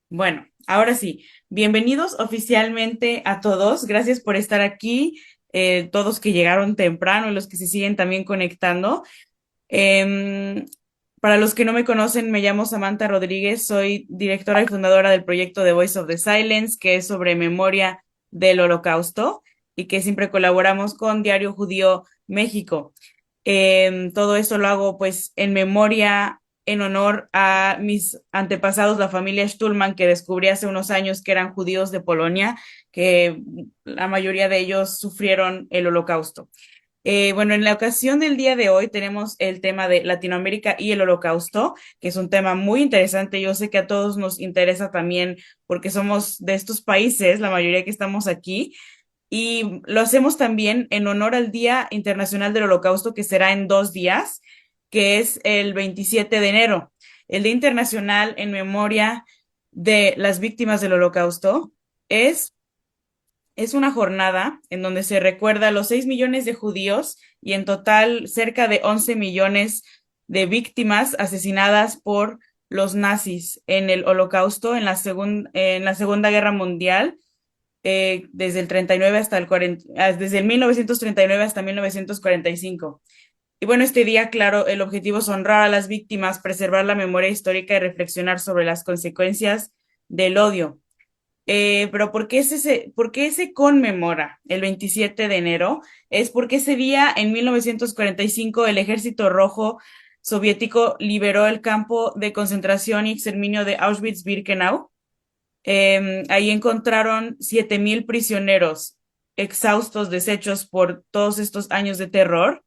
Bueno, ahora sí, bienvenidos oficialmente a todos. Gracias por estar aquí, todos que llegaron temprano y los que se siguen también conectando. Em, para los que no me conocen, me llamo Samantha Rodríguez, soy directora y fundadora del proyecto The Voice of the Silence, que es sobre memoria del Holocausto y que siempre colaboramos con Diario Judío México. Todo esto lo hago pues en memoria, en honor a mis antepasados, la familia Stulman, que descubrí hace unos años que eran judíos de Polonia, que la mayoría de ellos sufrieron el Holocausto. Bueno, en la ocasión del día de hoy tenemos el tema de Latinoamérica y el Holocausto, que es un tema muy interesante. Yo sé que a todos nos interesa también porque somos de estos países, la mayoría que estamos aquí, y lo hacemos también en honor al Día Internacional del Holocausto, que será en 2 días, que es el 27 de enero, el Día Internacional en memoria de las víctimas del Holocausto. Es es una jornada en donde se recuerda a los 6 millones de judíos y en total cerca de 11 millones de víctimas asesinadas por los nazis en el Holocausto, en la Segunda Guerra Mundial, desde el 39 hasta el 40, desde el 1939 hasta 1945. Y bueno, este día, claro, el objetivo es honrar a las víctimas, preservar la memoria histórica y reflexionar sobre las consecuencias del odio. Pero ¿por qué se conmemora el 27 de enero? Es porque ese día, en 1945, el Ejército Rojo soviético liberó el campo de concentración y exterminio de Auschwitz-Birkenau. Ahí encontraron 7.000 prisioneros exhaustos, deshechos por todos estos años de terror.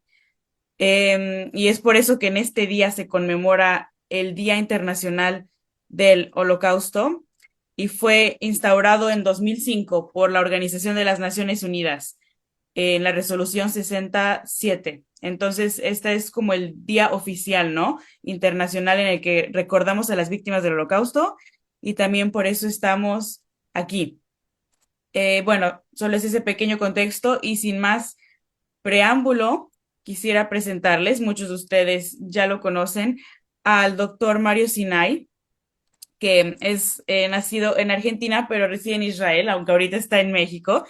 Y es por eso que en este día se conmemora el Día Internacional del Holocausto y fue instaurado en 2005 por la Organización de las Naciones Unidas en la resolución 67. Entonces, este es como el día oficial, ¿no? Internacional en el que recordamos a las víctimas del Holocausto y también por eso estamos aquí. Bueno, solo es ese pequeño contexto y sin más preámbulo, quisiera presentarles, muchos de ustedes ya lo conocen, al doctor Mario Sinai, que es nacido en Argentina, pero reside en Israel, aunque ahorita está en México.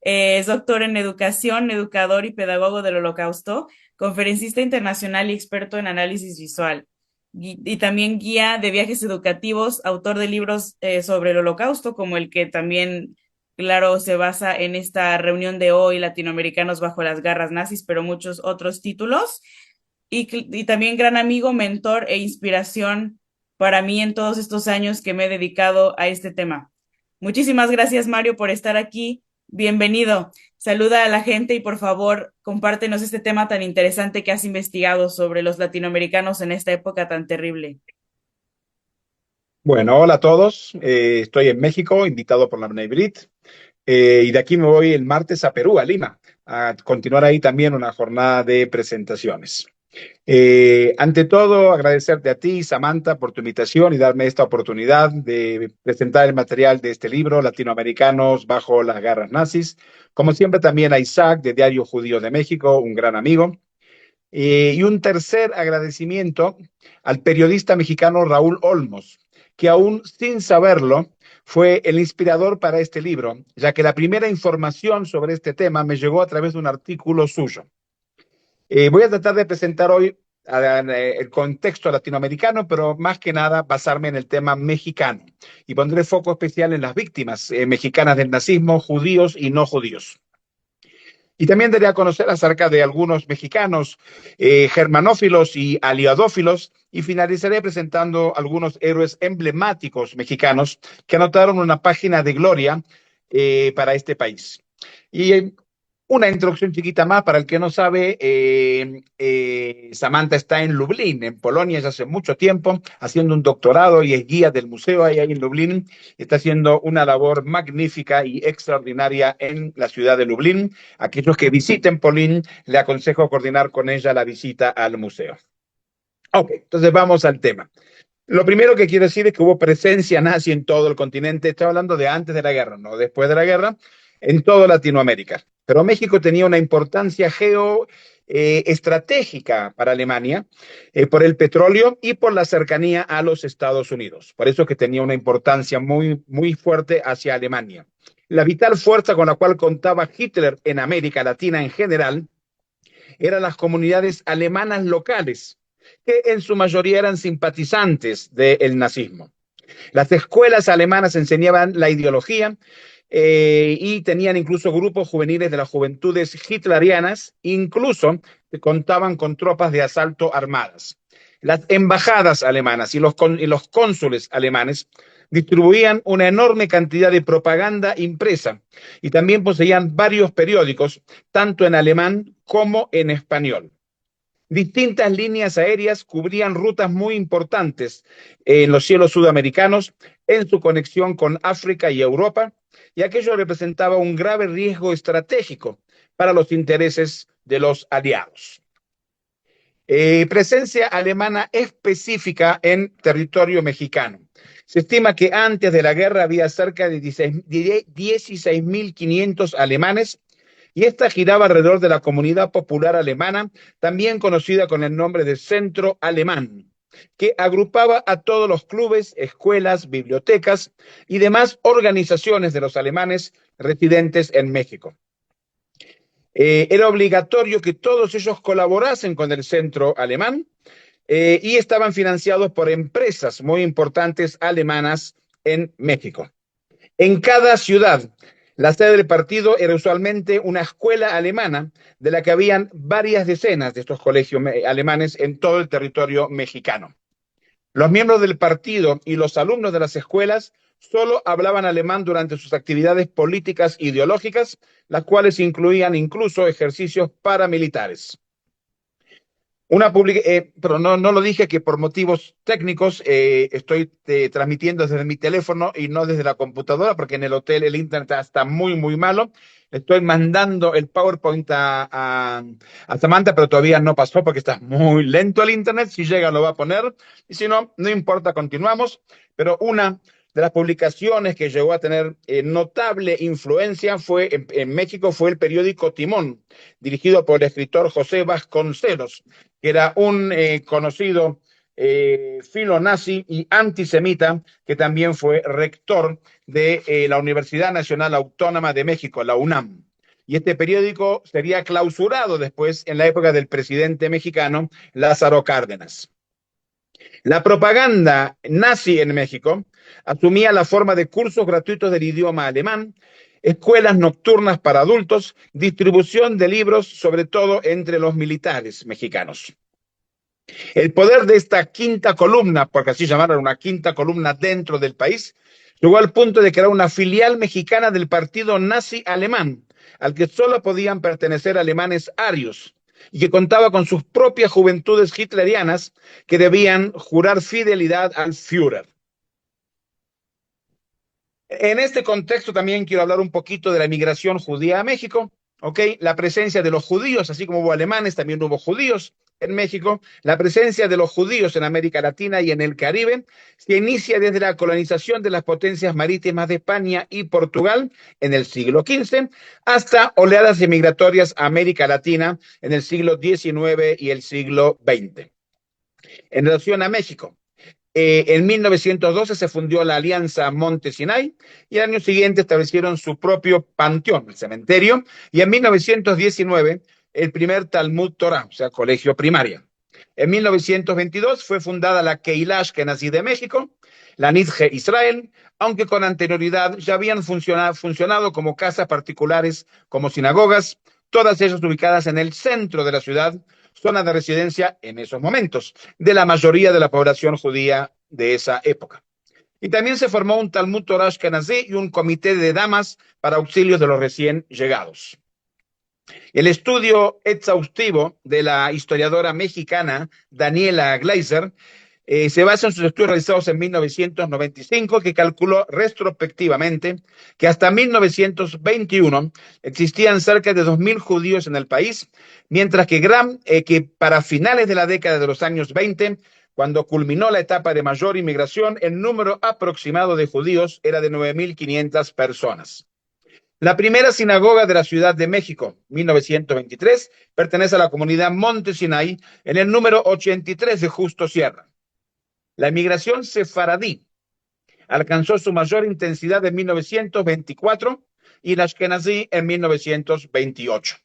Es doctor en educación, educador y pedagogo del Holocausto, conferencista internacional y experto en análisis visual. Y también guía de viajes educativos, autor de libros sobre el Holocausto, como el que también, claro, se basa en esta reunión de hoy, Latinoamericanos bajo las garras nazis, pero muchos otros títulos. Y también gran amigo, mentor e inspiración para mí en todos estos años que me he dedicado a este tema. Muchísimas gracias, Mario, por estar aquí. Bienvenido. Saluda a la gente y por favor, compártenos este tema tan interesante que has investigado sobre los latinoamericanos en esta época tan terrible. Bueno, hola a todos. Estoy en México, invitado por la Bnei y de aquí me voy el martes a Perú, a Lima, a continuar ahí también una jornada de presentaciones. Ante todo, agradecerte a ti, Samantha, por tu invitación y darme esta oportunidad de presentar el material de este libro, Latinoamericanos bajo las garras nazis. Como siempre, también a Isaac, de Diario Judío de México, un gran amigo. Y un tercer agradecimiento al periodista mexicano Raúl Olmos, que aún sin saberlo fue el inspirador para este libro, ya que la primera información sobre este tema me llegó a través de un artículo suyo. Voy a tratar de presentar hoy el contexto latinoamericano, pero más que nada basarme en el tema mexicano y pondré foco especial en las víctimas mexicanas del nazismo, judíos y no judíos. Y también daría a conocer acerca de algunos mexicanos germanófilos y aliadófilos, y finalizaré presentando algunos héroes emblemáticos mexicanos que anotaron una página de gloria para este país. Y una introducción chiquita más para el que no sabe, Samantha está en Lublin, en Polonia, ya hace mucho tiempo, haciendo un doctorado y es guía del museo ahí en Lublin. Está haciendo una labor magnífica y extraordinaria en la ciudad de Lublin. Aquellos que visiten Polín, le aconsejo coordinar con ella la visita al museo. Ok, entonces vamos al tema. Lo primero que quiero decir es que hubo presencia nazi en todo el continente. Estoy hablando de antes de la guerra, no después de la guerra, en toda Latinoamérica. Pero México tenía una importancia estratégica para Alemania por el petróleo y por la cercanía a los Estados Unidos. Por eso que tenía una importancia muy, muy fuerte hacia Alemania. La vital fuerza con la cual contaba Hitler en América Latina en general eran las comunidades alemanas locales, que en su mayoría eran simpatizantes del nazismo. Las escuelas alemanas enseñaban la ideología y tenían incluso grupos juveniles de las juventudes hitlerianas, incluso contaban con tropas de asalto armadas. Las embajadas alemanas y los cónsules alemanes distribuían una enorme cantidad de propaganda impresa y también poseían varios periódicos, tanto en alemán como en español. Distintas líneas aéreas cubrían rutas muy importantes en los cielos sudamericanos en su conexión con África y Europa, y aquello representaba un grave riesgo estratégico para los intereses de los aliados. Presencia alemana específica en territorio mexicano. Se estima que antes de la guerra había cerca de 16.500 alemanes y esta giraba alrededor de la comunidad popular alemana, también conocida con el nombre de Centro Alemán, que agrupaba a todos los clubes, escuelas, bibliotecas y demás organizaciones de los alemanes residentes en México. Era obligatorio que todos ellos colaborasen con el Centro Alemán y estaban financiados por empresas muy importantes alemanas en México. En cada ciudad, la sede del partido era usualmente una escuela alemana, de la que habían varias decenas de estos colegios alemanes en todo el territorio mexicano. Los miembros del partido y los alumnos de las escuelas solo hablaban alemán durante sus actividades políticas ideológicas, las cuales incluían incluso ejercicios paramilitares. Pero no lo dije que por motivos técnicos estoy transmitiendo desde mi teléfono y no desde la computadora, porque en el hotel el internet está muy, muy malo. Estoy mandando el PowerPoint a Samantha, pero todavía no pasó porque está muy lento el internet. Si llega lo va a poner y si no, no importa, continuamos. Pero una de las publicaciones que llegó a tener notable influencia en México fue el periódico Timón, dirigido por el escritor José Vasconcelos, que era un conocido filonazi y antisemita, que también fue rector de la Universidad Nacional Autónoma de México, la UNAM. Y este periódico sería clausurado después en la época del presidente mexicano Lázaro Cárdenas. La propaganda nazi en México asumía la forma de cursos gratuitos del idioma alemán, escuelas nocturnas para adultos, distribución de libros, sobre todo entre los militares mexicanos. El poder de esta quinta columna, porque así llamaron una quinta columna dentro del país, llegó al punto de crear una filial mexicana del partido nazi alemán, al que solo podían pertenecer alemanes arios, y que contaba con sus propias juventudes hitlerianas que debían jurar fidelidad al Führer. En este contexto también quiero hablar un poquito de la migración judía a México, ¿ok? La presencia de los judíos, así como hubo alemanes, también hubo judíos en México. La presencia de los judíos en América Latina y en el Caribe se inicia desde la colonización de las potencias marítimas de España y Portugal en el siglo XV hasta oleadas migratorias a América Latina en el siglo XIX y el siglo XX. En relación a México, en 1912 se fundió la Alianza Monte Sinai y al año siguiente establecieron su propio panteón, el cementerio, y en 1919 el primer Talmud Torah, o sea, colegio primario. En 1922 fue fundada la Keilah Ashkenazí de México, la Nidje Israel, aunque con anterioridad ya habían funcionado como casas particulares, como sinagogas, todas ellas ubicadas en el centro de la ciudad, zona de residencia en esos momentos de la mayoría de la población judía de esa época. Y también se formó un Talmud Torah Ashkenazí y un comité de damas para auxilios de los recién llegados. El estudio exhaustivo de la historiadora mexicana Daniela Gleiser se basa en sus estudios realizados en 1995, que calculó retrospectivamente que hasta 1921 existían cerca de 2.000 judíos en el país, mientras que para finales de la década de los años 20, cuando culminó la etapa de mayor inmigración, el número aproximado de judíos era de 9.500 personas. La primera sinagoga de la Ciudad de México, 1923, pertenece a la comunidad Monte Sinai en el número 83 de Justo Sierra. La emigración sefaradí alcanzó su mayor intensidad en 1924 y la Ashkenazí en 1928.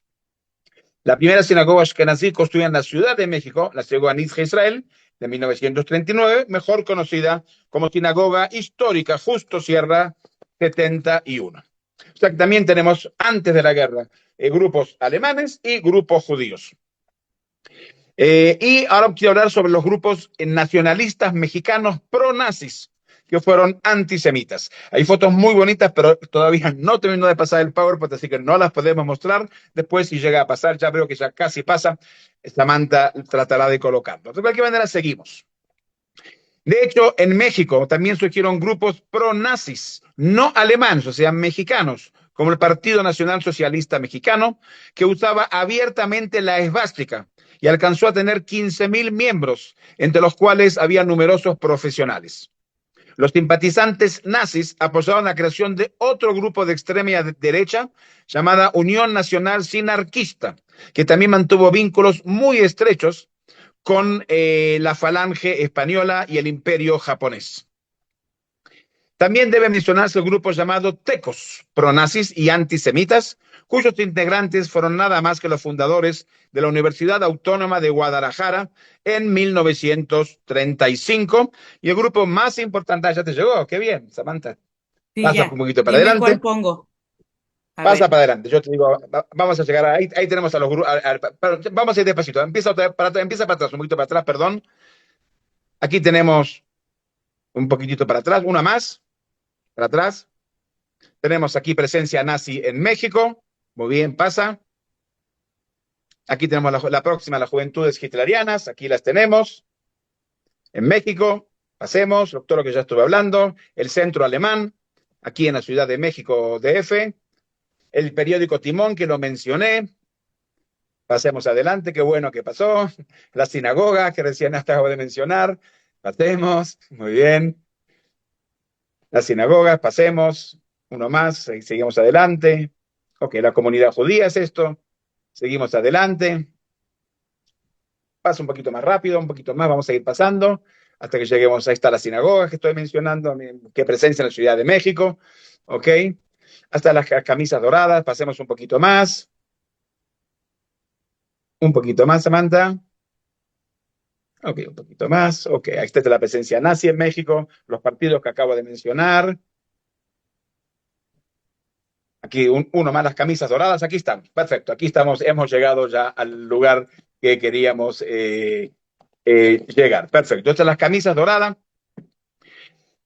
La primera sinagoga ashkenazí construida en la Ciudad de México, la sinagoga Nizhei Israel, de 1939, mejor conocida como Sinagoga Histórica Justo Sierra 71. O sea que también tenemos, antes de la guerra, grupos alemanes y grupos judíos. Y ahora quiero hablar sobre los grupos nacionalistas mexicanos pro-nazis, que fueron antisemitas. Hay fotos muy bonitas, pero todavía no terminó de pasar el PowerPoint, así que no las podemos mostrar. Después, si llega a pasar, ya veo que ya casi pasa, Samantha tratará de colocarlo. De cualquier manera, seguimos. De hecho, en México también surgieron grupos pro-nazis, no alemanes, o sea, mexicanos, como el Partido Nacional Socialista Mexicano, que usaba abiertamente la esvástica y alcanzó a tener 15,000 miembros, entre los cuales había numerosos profesionales. Los simpatizantes nazis apoyaron la creación de otro grupo de extrema derecha llamada Unión Nacional Sinarquista, que también mantuvo vínculos muy estrechos con la falange española y el imperio japonés. También debe mencionarse el grupo llamado Tecos, pronazis y antisemitas, cuyos integrantes fueron nada más que los fundadores de la Universidad Autónoma de Guadalajara en 1935. Y el grupo más importante, ya te llegó, qué bien, Samantha. Sí, Pasa un ya. poquito para Dime cuál adelante, pongo. A pasa ver. para adelante. Yo te digo, vamos a llegar ahí, ahí tenemos a los grupos. Vamos a ir despacito, empieza para atrás, un poquito para atrás, perdón. Aquí tenemos un poquitito para atrás, una más, para atrás. Tenemos aquí presencia nazi en México. Muy bien, pasa. Aquí tenemos la próxima, las juventudes hitlerianas. Aquí las tenemos. En México, pasemos, todo lo que ya estuve hablando. El centro alemán, aquí en la Ciudad de México, DF. El periódico Timón, que lo mencioné. Pasemos adelante, qué bueno que pasó. La sinagoga, que recién acabo de mencionar. Pasemos, muy bien. Las sinagogas, pasemos. Uno más, seguimos adelante. Ok, la comunidad judía es esto. Seguimos adelante. Pasa un poquito más rápido, un poquito más, vamos a ir pasando hasta que lleguemos. Ahí está la sinagoga que estoy mencionando, que presencia en la Ciudad de México. Ok. Hasta las camisas doradas, pasemos un poquito más. Un poquito más, Samantha. Ok, un poquito más. Ok, ahí está la presencia nazi en México, los partidos que acabo de mencionar. Aquí uno más, las camisas doradas. Aquí estamos. Perfecto. Aquí estamos. Hemos llegado ya al lugar que queríamos llegar. Perfecto. Estas son las camisas doradas.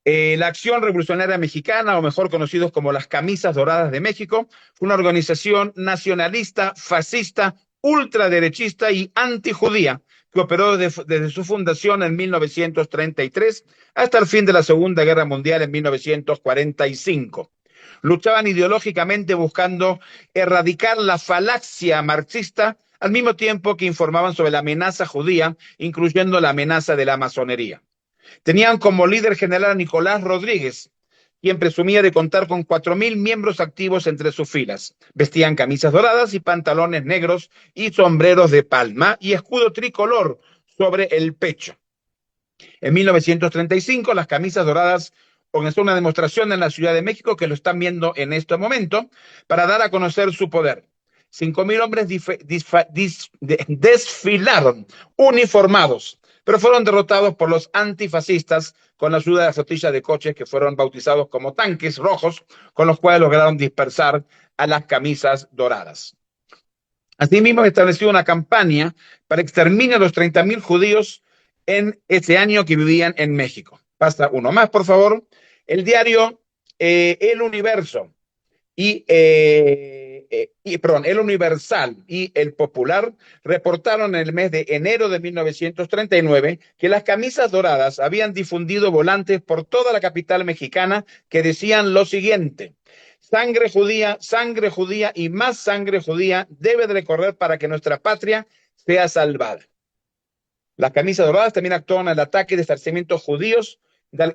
La Acción Revolucionaria Mexicana, o mejor conocidos como las Camisas Doradas de México, fue una organización nacionalista, fascista, ultraderechista y antijudía que operó desde su fundación en 1933 hasta el fin de la Segunda Guerra Mundial en 1945. Luchaban ideológicamente buscando erradicar la falacia marxista al mismo tiempo que informaban sobre la amenaza judía, incluyendo la amenaza de la masonería. Tenían como líder general a Nicolás Rodríguez, quien presumía de contar con 4,000 miembros activos entre sus filas. Vestían camisas doradas y pantalones negros y sombreros de palma y escudo tricolor sobre el pecho. En 1935, las camisas doradas organizó una demostración en la Ciudad de México, que lo están viendo en este momento, para dar a conocer su poder. 5,000 hombres desfilaron uniformados, pero fueron derrotados por los antifascistas con la ayuda de la flotilla de coches que fueron bautizados como tanques rojos, con los cuales lograron dispersar a las camisas doradas. Asimismo, estableció una campaña para exterminar a los 30,000 judíos en ese año que vivían en México. Pasa uno más, por favor. El diario El Universo El Universal y El Popular reportaron en el mes de enero de 1939 que las camisas doradas habían difundido volantes por toda la capital mexicana que decían lo siguiente: sangre judía y más sangre judía debe de correr para que nuestra patria sea salvada. Las camisas doradas también actuaron en el ataque de establecimientos judíos,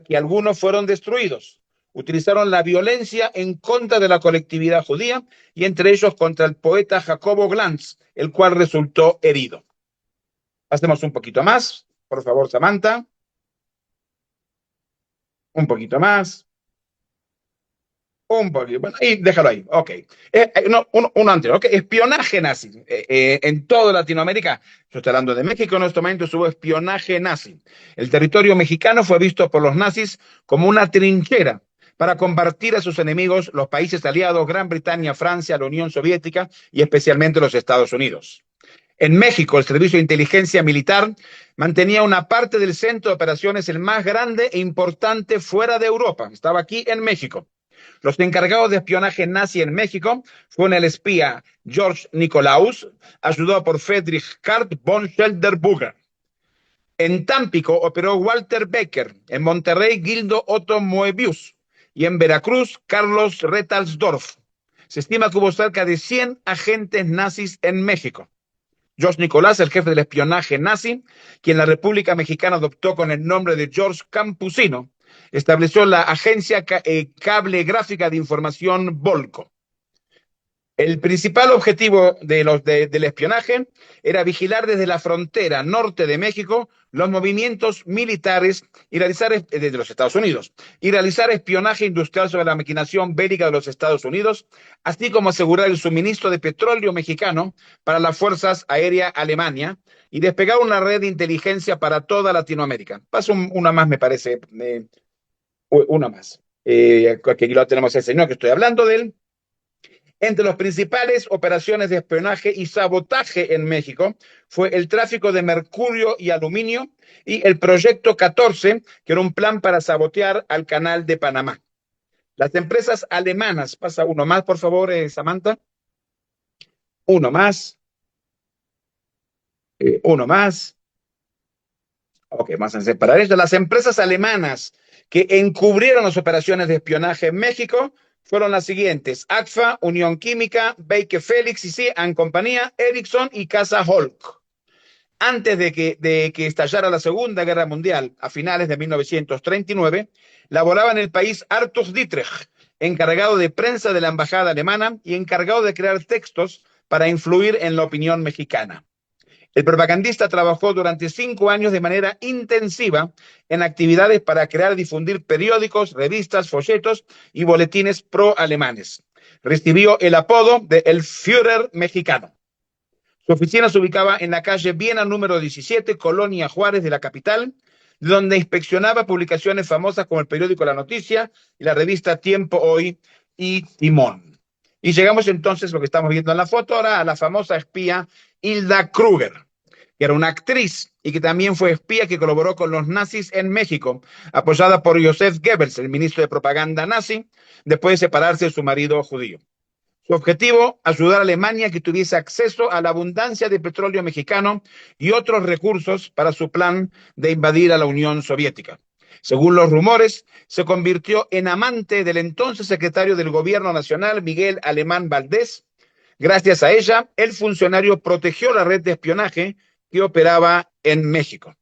que algunos fueron destruidos. utilizaron la violencia en contra de la colectividad judía y entre ellos contra el poeta Jacobo Glanz, el cual resultó herido. Hacemos un poquito más, por favor, Samantha. Un poquito más. Un poquito. Bueno, y déjalo ahí. Ok. No, uno anterior. Ok. Espionaje nazi. En toda Latinoamérica, yo estoy hablando de México en este momento, hubo espionaje nazi. El territorio mexicano fue visto por los nazis como una trinchera para combatir a sus enemigos, los países aliados, Gran Bretaña, Francia, la Unión Soviética y especialmente los Estados Unidos. En México, el Servicio de Inteligencia Militar mantenía una parte del centro de operaciones el más grande e importante fuera de Europa. Estaba aquí en México. Los encargados de espionaje nazi en México fueron el espía George Nikolaus, ayudado por Friedrich Karl von Schilderburger. En Tampico operó Walter Becker, en Monterrey Gildo Otto Moebius y en Veracruz Carlos Rettalsdorf. Se estima que hubo cerca de 100 agentes nazis en México. George Nicolás, el jefe del espionaje nazi, quien la República Mexicana adoptó con el nombre de George Campusino, estableció la agencia Cable Gráfica de Información Volco. El principal objetivo del espionaje era vigilar desde la frontera norte de México los movimientos militares y realizar desde los Estados Unidos y realizar espionaje industrial sobre la maquinación bélica de los Estados Unidos, así como asegurar el suministro de petróleo mexicano para las fuerzas aéreas Alemania y despegar una red de inteligencia para toda Latinoamérica. Paso una más, me parece, una más. Aquí lo tenemos el señor que estoy hablando de él. Entre las principales operaciones de espionaje y sabotaje en México fue el tráfico de mercurio y aluminio y el Proyecto 14, que era un plan para sabotear al Canal de Panamá. Las empresas alemanas, pasa uno más, por favor, Samantha. Uno más. Uno más. Ok, vamos a separar esto. Las empresas alemanas que encubrieron las operaciones de espionaje en México fueron las siguientes: ACFA, Unión Química, Baker Felix y C. Compañía, Ericsson y Casa Holk. Antes de que estallara la Segunda Guerra Mundial, a finales de 1939, laboraba en el país Arthur Dietrich, encargado de prensa de la embajada alemana y encargado de crear textos para influir en la opinión mexicana. El propagandista trabajó durante 5 años de manera intensiva en actividades para crear y difundir periódicos, revistas, folletos y boletines pro-alemanes. Recibió el apodo de El Führer mexicano. Su oficina se ubicaba en la calle Viena número 17, Colonia Juárez de la capital, donde inspeccionaba publicaciones famosas como el periódico La Noticia y la revista Tiempo Hoy y Timón. Y llegamos entonces, lo que estamos viendo en la foto ahora, a la famosa espía Hilda Kruger, que era una actriz y que también fue espía que colaboró con los nazis en México, apoyada por Joseph Goebbels, el ministro de propaganda nazi, después de separarse de su marido judío. Su objetivo, ayudar a Alemania a que tuviese acceso a la abundancia de petróleo mexicano y otros recursos para su plan de invadir a la Unión Soviética. Según los rumores, se convirtió en amante del entonces secretario del Gobierno Nacional, Miguel Alemán Valdés. Gracias a ella, el funcionario protegió la red de espionaje que operaba en México.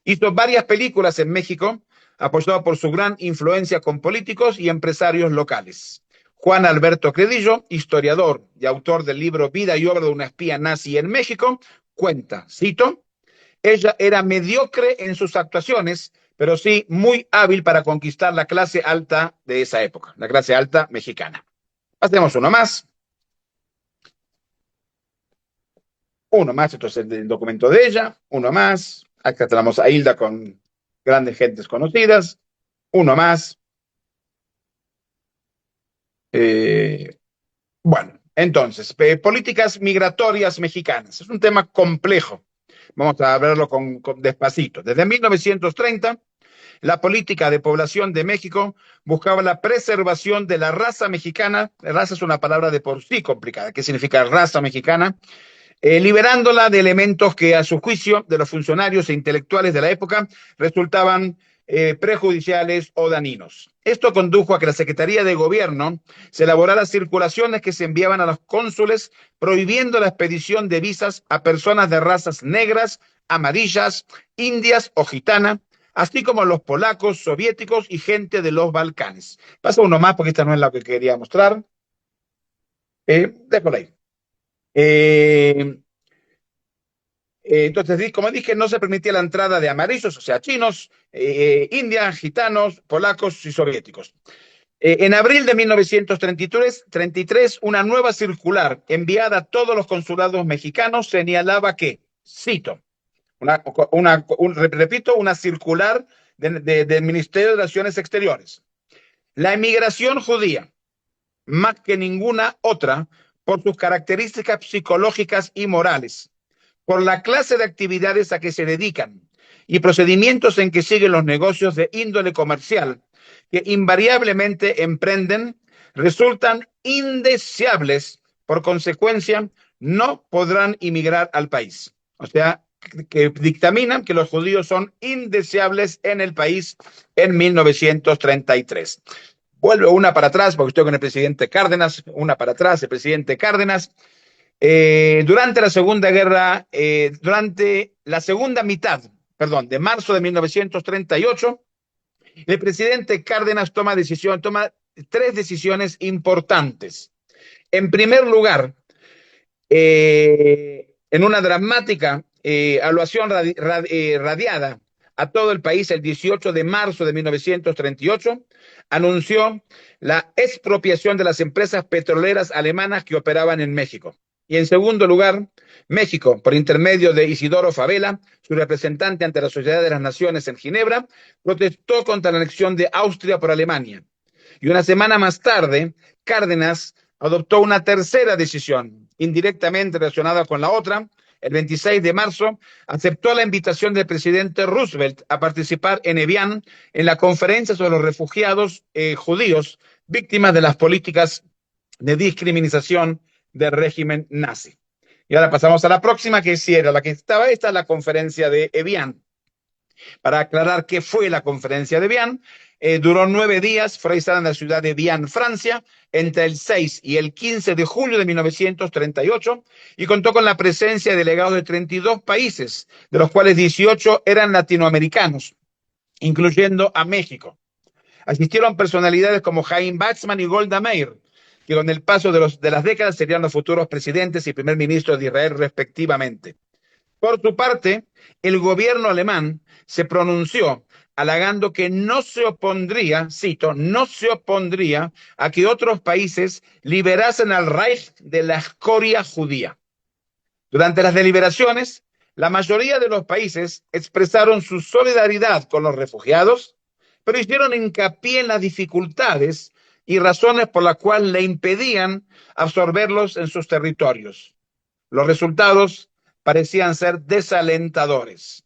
Hizo varias películas en México, apoyado por su gran influencia con políticos y empresarios locales. Juan Alberto Credillo, historiador y autor del libro Vida y obra de una espía nazi en México, cuenta, cito: ella era mediocre en sus actuaciones, pero sí muy hábil para conquistar la clase alta de esa época, la clase alta mexicana. Hacemos uno más. Uno más, esto es el documento de ella. Uno más. Acá tenemos a Hilda con grandes gentes conocidas. Uno más. Eh, bueno, entonces, políticas migratorias mexicanas. Es un tema complejo. Vamos a verlo despacito. Desde 1930, la política de población de México buscaba la preservación de la raza mexicana. Raza es una palabra de por sí complicada. ¿Qué significa raza mexicana? Liberándola de elementos que, a su juicio, de los funcionarios e intelectuales de la época, resultaban prejudiciales o dañinos. Esto condujo a que la Secretaría de Gobierno se elaborara circulaciones que se enviaban a los cónsules prohibiendo la expedición de visas a personas de razas negras, amarillas, indias o gitanas, así como los polacos, soviéticos y gente de los Balcanes. Pasa uno más porque esta no es la que quería mostrar. Déjalo ahí. Eh, entonces, como dije, no se permitía la entrada de amarillos, o sea, chinos, indias, gitanos, polacos y soviéticos. En abril de 1933, una nueva circular enviada a todos los consulados mexicanos señalaba que, cito, repito, una circular del Ministerio de Relaciones Exteriores. La emigración judía, más que ninguna otra, por sus características psicológicas y morales, por la clase de actividades a que se dedican y procedimientos en que siguen los negocios de índole comercial que invariablemente emprenden, resultan indeseables. Por consecuencia, no podrán inmigrar al país. O sea, que dictaminan que los judíos son indeseables en el país en 1933. Vuelvo una para atrás, porque estoy con el presidente Cárdenas, una para atrás, el presidente Cárdenas. Durante la segunda mitad, perdón, de marzo de 1938, el presidente Cárdenas toma tres decisiones importantes. En primer lugar, en una dramática evaluación radiada a todo el país el 18 de marzo de 1938, anunció la expropiación de las empresas petroleras alemanas que operaban en México. Y en segundo lugar, México, por intermedio de Isidoro Fabela, su representante ante la Sociedad de las Naciones en Ginebra, protestó contra la anexión de Austria por Alemania. Y una semana más tarde, Cárdenas adoptó una tercera decisión, indirectamente relacionada con la otra. El 26 de marzo aceptó la invitación del presidente Roosevelt a participar en Evian en la conferencia sobre los refugiados judíos víctimas de las políticas de discriminación del régimen nazi. Y ahora pasamos a la próxima, que sí era la que estaba, esta es la conferencia de Evian. Para aclarar qué fue la conferencia de Evian, duró 9 días, fue realizada en la ciudad de Evian, Francia, entre el 6 y el 15 de julio de 1938, y contó con la presencia de delegados de 32 países, de los cuales 18 eran latinoamericanos, incluyendo a México. Asistieron personalidades como Chaim Weizmann y Golda Meir, que con el paso de las décadas serían los futuros presidentes y primer ministros de Israel respectivamente. Por su parte, el gobierno alemán se pronunció alegando que no se opondría, cito, no se opondría a que otros países liberasen al Reich de la escoria judía. Durante las deliberaciones, la mayoría de los países expresaron su solidaridad con los refugiados, pero hicieron hincapié en las dificultades y razones por las cuales le impedían absorberlos en sus territorios. Los resultados parecían ser desalentadores.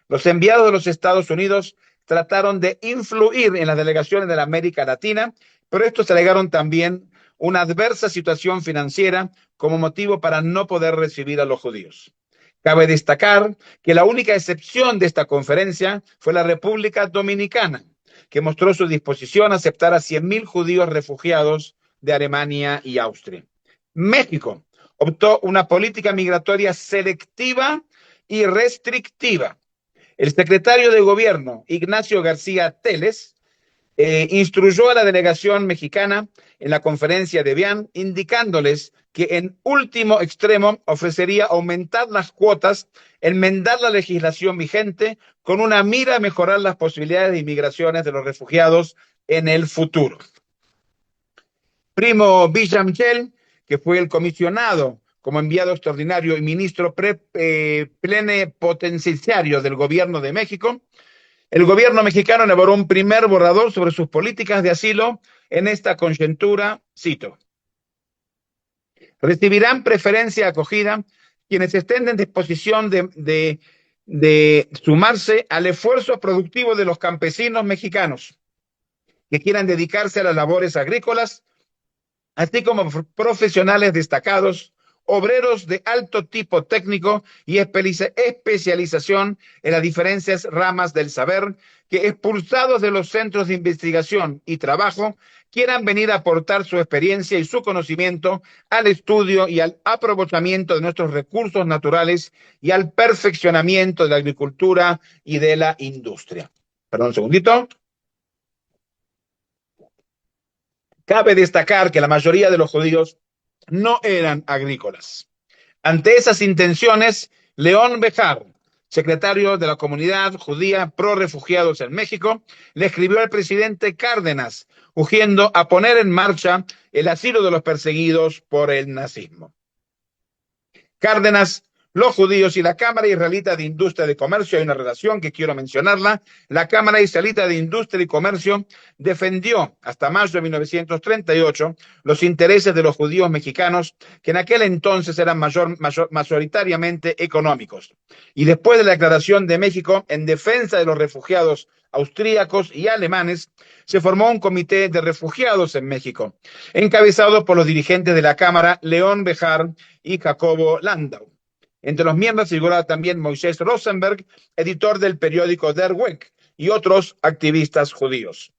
Los enviados de los Estados Unidos trataron de influir en las delegaciones de la América Latina, pero estos alegaron también una adversa situación financiera como motivo para no poder recibir a los judíos. Cabe destacar que la única excepción de esta conferencia fue la República Dominicana, que mostró su disposición a aceptar a 100.000 judíos refugiados de Alemania y Austria. México optó una política migratoria selectiva y restrictiva. El secretario de Gobierno, Ignacio García Teles, instruyó a la delegación mexicana en la conferencia de Evian, indicándoles que en último extremo ofrecería aumentar las cuotas, enmendar la legislación vigente con una mira a mejorar las posibilidades de inmigraciones de los refugiados en el futuro. Primo Villamchel, que fue el comisionado como enviado extraordinario y ministro plenipotenciario del gobierno de México, el gobierno mexicano elaboró un primer borrador sobre sus políticas de asilo en esta coyuntura, cito, recibirán preferencia acogida quienes estén en disposición de sumarse al esfuerzo productivo de los campesinos mexicanos que quieran dedicarse a las labores agrícolas, así como profesionales destacados, obreros de alto tipo técnico y especialización en las diferentes ramas del saber, que expulsados de los centros de investigación y trabajo, quieran venir a aportar su experiencia y su conocimiento al estudio y al aprovechamiento de nuestros recursos naturales y al perfeccionamiento de la agricultura y de la industria. Perdón, un segundito. Cabe destacar que la mayoría de los judíos no eran agrícolas. Ante esas intenciones, León Bejar, secretario de la comunidad judía pro refugiados en México, le escribió al presidente Cárdenas, urgiendo a poner en marcha el asilo de los perseguidos por el nazismo. Cárdenas, los judíos y la Cámara Israelita de Industria y Comercio, hay una relación que quiero mencionarla. La Cámara Israelita de Industria y Comercio defendió hasta mayo de 1938 los intereses de los judíos mexicanos, que en aquel entonces eran mayoritariamente económicos. Y después de la declaración de México en defensa de los refugiados austríacos y alemanes, se formó un comité de refugiados en México, encabezado por los dirigentes de la Cámara, León Bejar y Jacobo Landau. Entre los miembros figuraba también Moisés Rosenberg, editor del periódico Der Weg, y otros activistas judíos.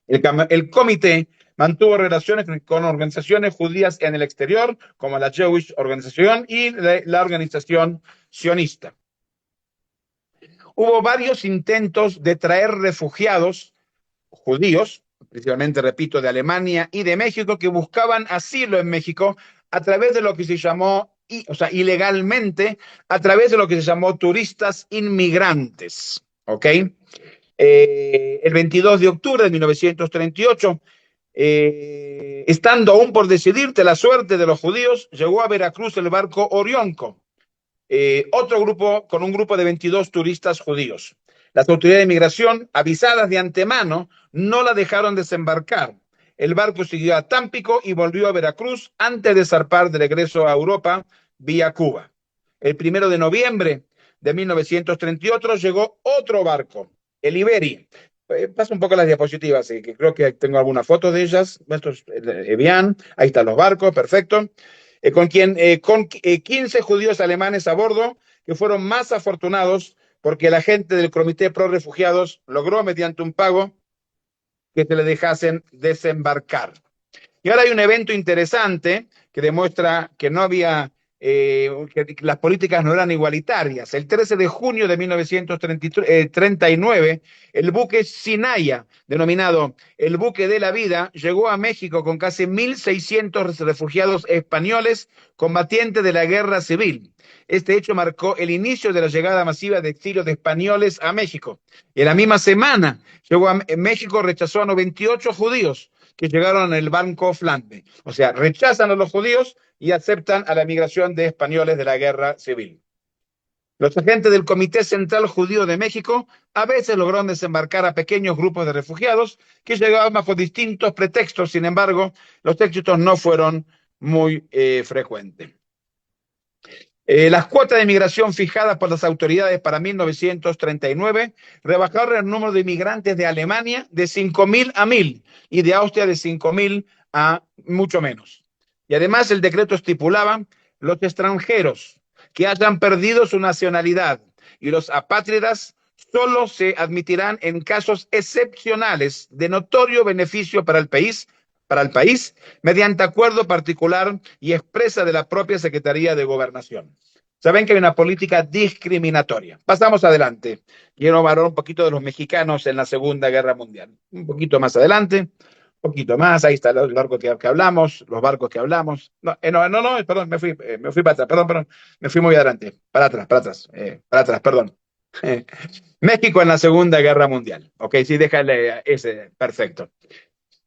El comité mantuvo relaciones con organizaciones judías en el exterior, como la Jewish Organization y la organización sionista. Hubo varios intentos de traer refugiados judíos, principalmente, repito, de Alemania y de México, que buscaban asilo en México a través de lo que se llamó, o sea, ilegalmente, a través de lo que se llamó turistas inmigrantes. ¿Ok? El 22 de octubre de 1938, estando aún por decidirte la suerte de los judíos, llegó a Veracruz el barco Orionco, otro grupo, con un grupo de 22 turistas judíos. Las autoridades de inmigración, avisadas de antemano, no la dejaron desembarcar. El barco siguió a Tampico y volvió a Veracruz antes de zarpar de regreso a Europa vía Cuba. El 1 de noviembre de 1938 llegó otro barco, el Iberi. Pasa un poco las diapositivas, que creo que tengo algunas fotos de ellas. Esto es Evian, ahí están los barcos, perfecto. Con 15 judíos alemanes a bordo, que fueron más afortunados porque la gente del Comité Pro Refugiados logró, mediante un pago, que se le dejasen desembarcar. Y ahora hay un evento interesante que demuestra que no había, que las políticas no eran igualitarias. El 13 de junio de 1939, el buque Sinaya, denominado el buque de la vida, llegó a México con casi 1.600 refugiados españoles combatientes de la guerra civil. Este hecho marcó el inicio de la llegada masiva de exilios de españoles a México. Y en la misma semana, México rechazó a 98 judíos que llegaron en el barco Flambe. O sea, rechazan a los judíos y aceptan a la migración de españoles de la guerra civil. Los agentes del Comité Central Judío de México a veces lograron desembarcar a pequeños grupos de refugiados que llegaban bajo distintos pretextos. Sin embargo, los éxitos no fueron muy frecuentes. Las cuotas de inmigración fijadas por las autoridades para 1939 rebajaron el número de inmigrantes de Alemania de 5.000 a 1.000 y de Austria de 5.000 a mucho menos. Y además el decreto estipulaba: los extranjeros que hayan perdido su nacionalidad y los apátridas solo se admitirán en casos excepcionales de notorio beneficio para el país, mediante acuerdo particular y expresa de la propia Secretaría de Gobernación. Saben que hay una política discriminatoria. Pasamos adelante. Quiero hablar un poquito de los mexicanos en la Segunda Guerra Mundial. Un poquito más adelante, un poquito más. Ahí está el barco que hablamos, los barcos que hablamos. No, perdón, me fui para atrás, perdón, me fui muy adelante. Para atrás, perdón. México en la Segunda Guerra Mundial. Ok, sí, déjale ese, perfecto.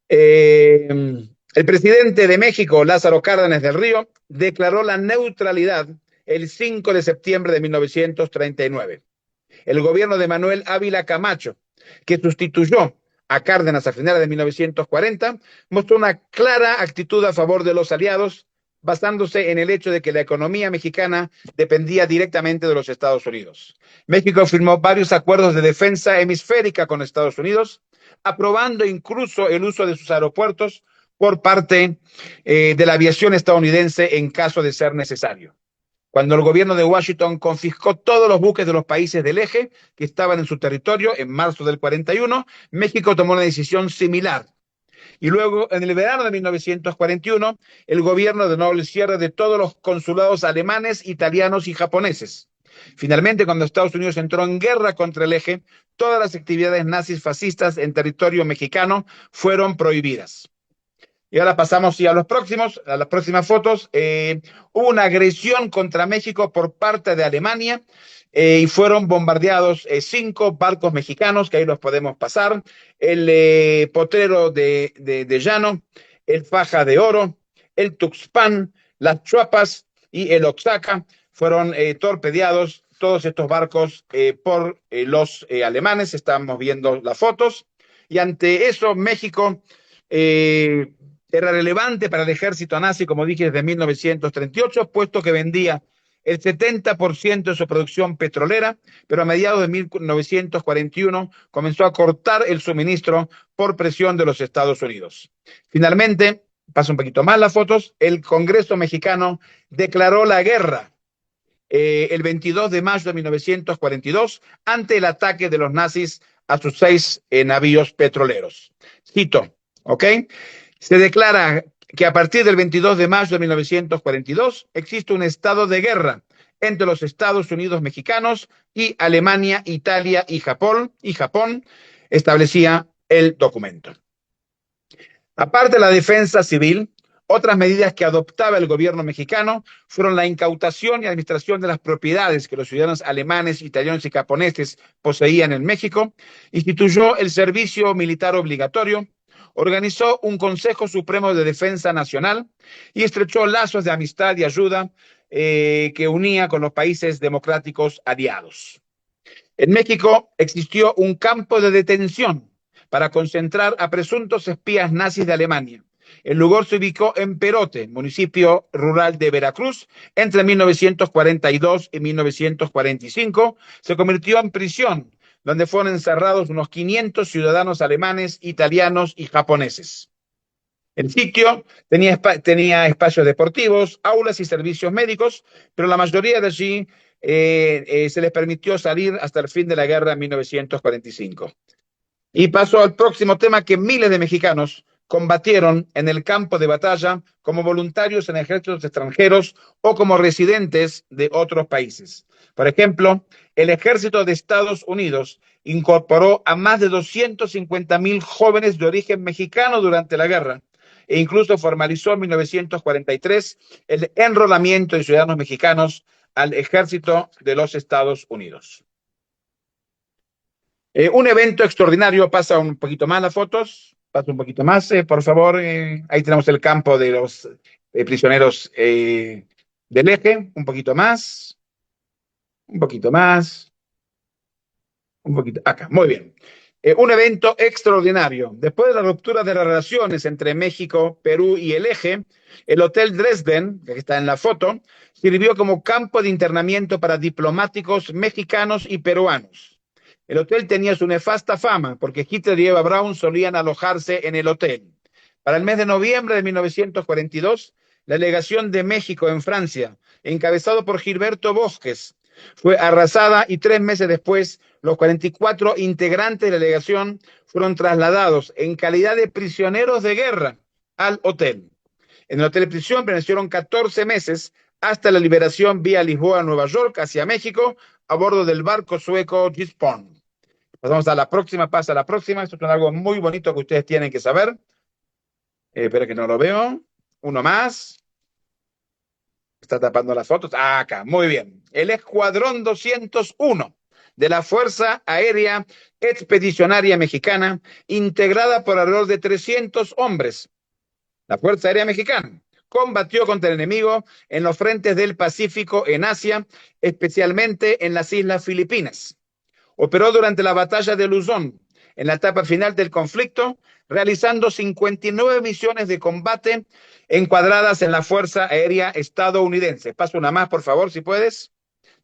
El presidente de México, Lázaro Cárdenas del Río, declaró la neutralidad el 5 de septiembre de 1939. El gobierno de Manuel Ávila Camacho, que sustituyó a Cárdenas a finales de 1940, mostró una clara actitud a favor de los aliados, basándose en el hecho de que la economía mexicana dependía directamente de los Estados Unidos. México firmó varios acuerdos de defensa hemisférica con Estados Unidos, aprobando incluso el uso de sus aeropuertos por parte de la aviación estadounidense en caso de ser necesario. Cuando el gobierno de Washington confiscó todos los buques de los países del eje que estaban en su territorio en marzo del 41, México tomó una decisión similar. Y luego, en el verano de 1941, el gobierno ordenó el cierre de todos los consulados alemanes, italianos y japoneses. Finalmente, cuando Estados Unidos entró en guerra contra el Eje, todas las actividades nazis fascistas en territorio mexicano fueron prohibidas. Y ahora pasamos sí, a las próximas fotos. Hubo una agresión contra México por parte de Alemania y fueron bombardeados 5 barcos mexicanos, que ahí los podemos pasar. El Potrero de Llano, el Faja de Oro, el Tuxpan, las Chuapas y el Oaxaca fueron torpedeados todos estos barcos por los alemanes. Estamos viendo las fotos. Y ante eso, México eh, era relevante para el ejército nazi, como dije, desde 1938, puesto que vendía el 70% de su producción petrolera, pero a mediados de 1941 comenzó a cortar el suministro por presión de los Estados Unidos. Finalmente, paso un poquito más las fotos, el Congreso mexicano declaró la guerra el 22 de mayo de 1942 ante el ataque de los nazis a sus 6 navíos petroleros. Cito, ¿ok? Se declara que a partir del 22 de mayo de 1942 existe un estado de guerra entre los Estados Unidos mexicanos y Alemania, Italia y Japón, establecía el documento. Aparte de la defensa civil, otras medidas que adoptaba el gobierno mexicano fueron la incautación y administración de las propiedades que los ciudadanos alemanes, italianos y japoneses poseían en México, instituyó el servicio militar obligatorio, organizó un Consejo Supremo de Defensa Nacional y estrechó lazos de amistad y ayuda que unía con los países democráticos aliados. En México existió un campo de detención para concentrar a presuntos espías nazis de Alemania. El lugar se ubicó en Perote, municipio rural de Veracruz, entre 1942 y 1945. Se convirtió en prisión, donde fueron encerrados unos 500 ciudadanos alemanes, italianos y japoneses. El sitio tenía espacios deportivos, aulas y servicios médicos, pero la mayoría de allí se les permitió salir hasta el fin de la guerra en 1945. Y paso al próximo tema, que miles de mexicanos combatieron en el campo de batalla como voluntarios en ejércitos extranjeros o como residentes de otros países. Por ejemplo, el ejército de Estados Unidos incorporó a más de 250,000 jóvenes de origen mexicano durante la guerra e incluso formalizó en 1943 el enrolamiento de ciudadanos mexicanos al ejército de los Estados Unidos. Un evento extraordinario, pasa un poquito más las fotos, pasa un poquito más, por favor. Ahí tenemos el campo de los prisioneros del Eje, un poquito más, un poquito más, un poquito acá, muy bien. Un evento extraordinario. Después de la ruptura de las relaciones entre México, Perú y el Eje, el Hotel Dresden, que está en la foto, sirvió como campo de internamiento para diplomáticos mexicanos y peruanos. El hotel tenía su nefasta fama porque Hitler y Eva Braun solían alojarse en el hotel. Para el mes de noviembre de 1942, la delegación de México en Francia, encabezado por Gilberto Bosques, fue arrasada y 3 meses después los 44 integrantes de la delegación fueron trasladados en calidad de prisioneros de guerra al hotel. En el hotel de prisión permanecieron 14 meses hasta la liberación vía Lisboa, Nueva York, hacia México, a bordo del barco sueco Gisborne. Pasamos a la próxima, pasa a la próxima. Esto es algo muy bonito que ustedes tienen que saber. Espera que no lo veo. Uno más. Está tapando las fotos. Ah, acá, muy bien. El Escuadrón 201 de la Fuerza Aérea Expedicionaria Mexicana, integrada por alrededor de 300 hombres. La Fuerza Aérea Mexicana combatió contra el enemigo en los frentes del Pacífico en Asia, especialmente en las Islas Filipinas. Operó durante la batalla de Luzón, en la etapa final del conflicto, realizando 59 misiones de combate encuadradas en la Fuerza Aérea Estadounidense. Paso una más, por favor, si puedes,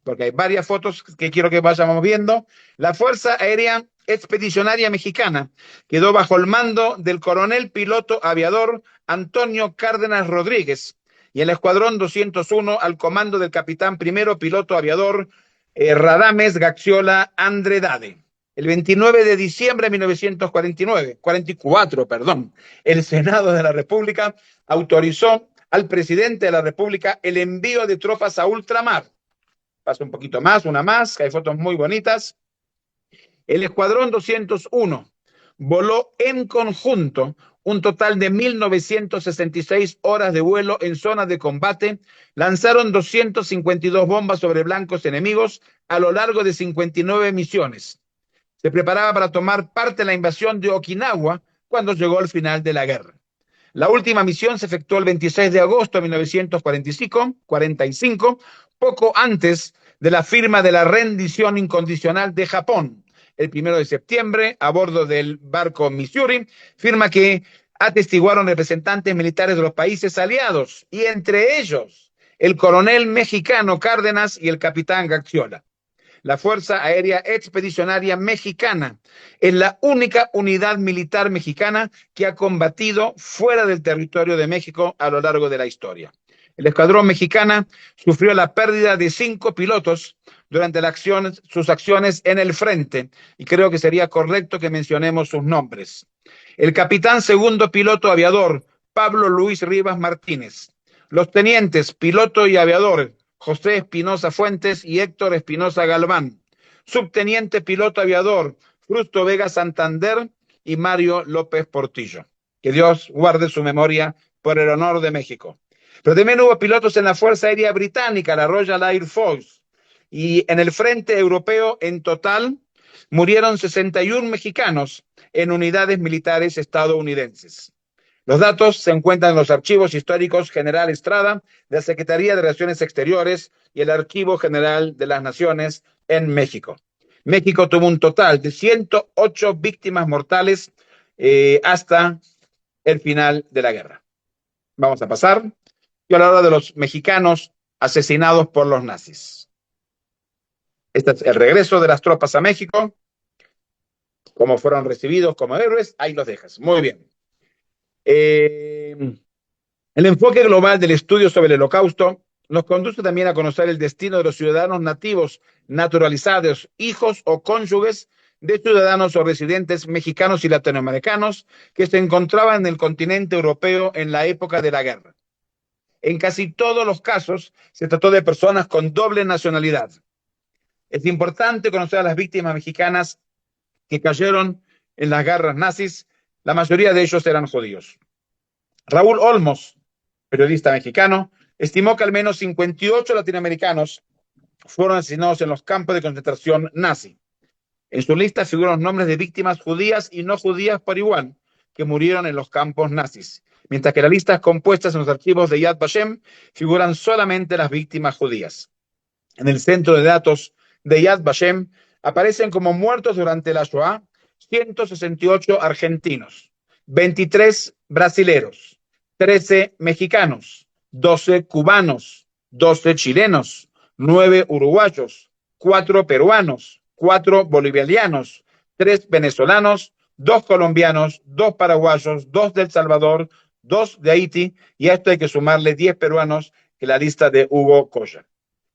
porque hay varias fotos que quiero que vayamos viendo. La Fuerza Aérea Expedicionaria Mexicana quedó bajo el mando del coronel piloto aviador Antonio Cárdenas Rodríguez y el Escuadrón 201 al comando del capitán primero piloto aviador Radames Gaxiola Andredade. El 29 de diciembre de 1944, el Senado de la República autorizó al presidente de la República el envío de tropas a ultramar. Pasa un poquito más, una más, que hay fotos muy bonitas. El Escuadrón 201 voló en conjunto un total de 1.966 horas de vuelo en zonas de combate, lanzaron 252 bombas sobre blancos enemigos a lo largo de 59 misiones. Se preparaba para tomar parte en la invasión de Okinawa cuando llegó el final de la guerra. La última misión se efectuó el 26 de agosto de 1945, poco antes de la firma de la rendición incondicional de Japón. El 1 de septiembre, a bordo del barco Missouri, firma que atestiguaron representantes militares de los países aliados, y entre ellos el coronel mexicano Cárdenas y el capitán Gaxiola. La Fuerza Aérea Expedicionaria Mexicana es la única unidad militar mexicana que ha combatido fuera del territorio de México a lo largo de la historia. El escuadrón mexicana sufrió la pérdida de 5 pilotos durante sus acciones en el frente, y creo que sería correcto que mencionemos sus nombres. El capitán segundo piloto aviador, Pablo Luis Rivas Martínez. Los tenientes piloto y aviador, José Espinosa Fuentes y Héctor Espinosa Galván. Subteniente piloto aviador, Frusto Vega Santander y Mario López Portillo. Que Dios guarde su memoria por el honor de México. Pero también hubo pilotos en la Fuerza Aérea Británica, la Royal Air Force. Y en el frente europeo, en total, murieron 61 mexicanos en unidades militares estadounidenses. Los datos se encuentran en los archivos históricos General Estrada de la Secretaría de Relaciones Exteriores y el Archivo General de las Naciones en México. México tuvo un total de 108 víctimas mortales hasta el final de la guerra. Vamos a pasar. Y a la hora de los mexicanos asesinados por los nazis. Este es el regreso de las tropas a México, cómo fueron recibidos como héroes, ahí los dejas. Muy bien. Eh, el enfoque global del estudio sobre el Holocausto nos conduce también a conocer el destino de los ciudadanos nativos naturalizados, hijos o cónyuges de ciudadanos o residentes mexicanos y latinoamericanos que se encontraban en el continente europeo en la época de la guerra. En casi todos los casos se trató de personas con doble nacionalidad. Es importante conocer a las víctimas mexicanas que cayeron en las guerras nazis. La mayoría de ellos eran judíos. Raúl Olmos, periodista mexicano, estimó que al menos 58 latinoamericanos fueron asesinados en los campos de concentración nazi. En su lista figuran los nombres de víctimas judías y no judías por igual que murieron en los campos nazis, mientras que las listas compuestas en los archivos de Yad Vashem figuran solamente las víctimas judías. En el centro de datos de Yad Vashem aparecen como muertos durante la Shoah 168 argentinos, 23 brasileros, 13 mexicanos, 12 cubanos, 12 chilenos, 9 uruguayos, 4 peruanos, 4 bolivianos, 3 venezolanos, 2 colombianos, 2 paraguayos, 2 de El Salvador, 2 de Haití, y a esto hay que sumarle 10 peruanos en la lista de Hugo Coya.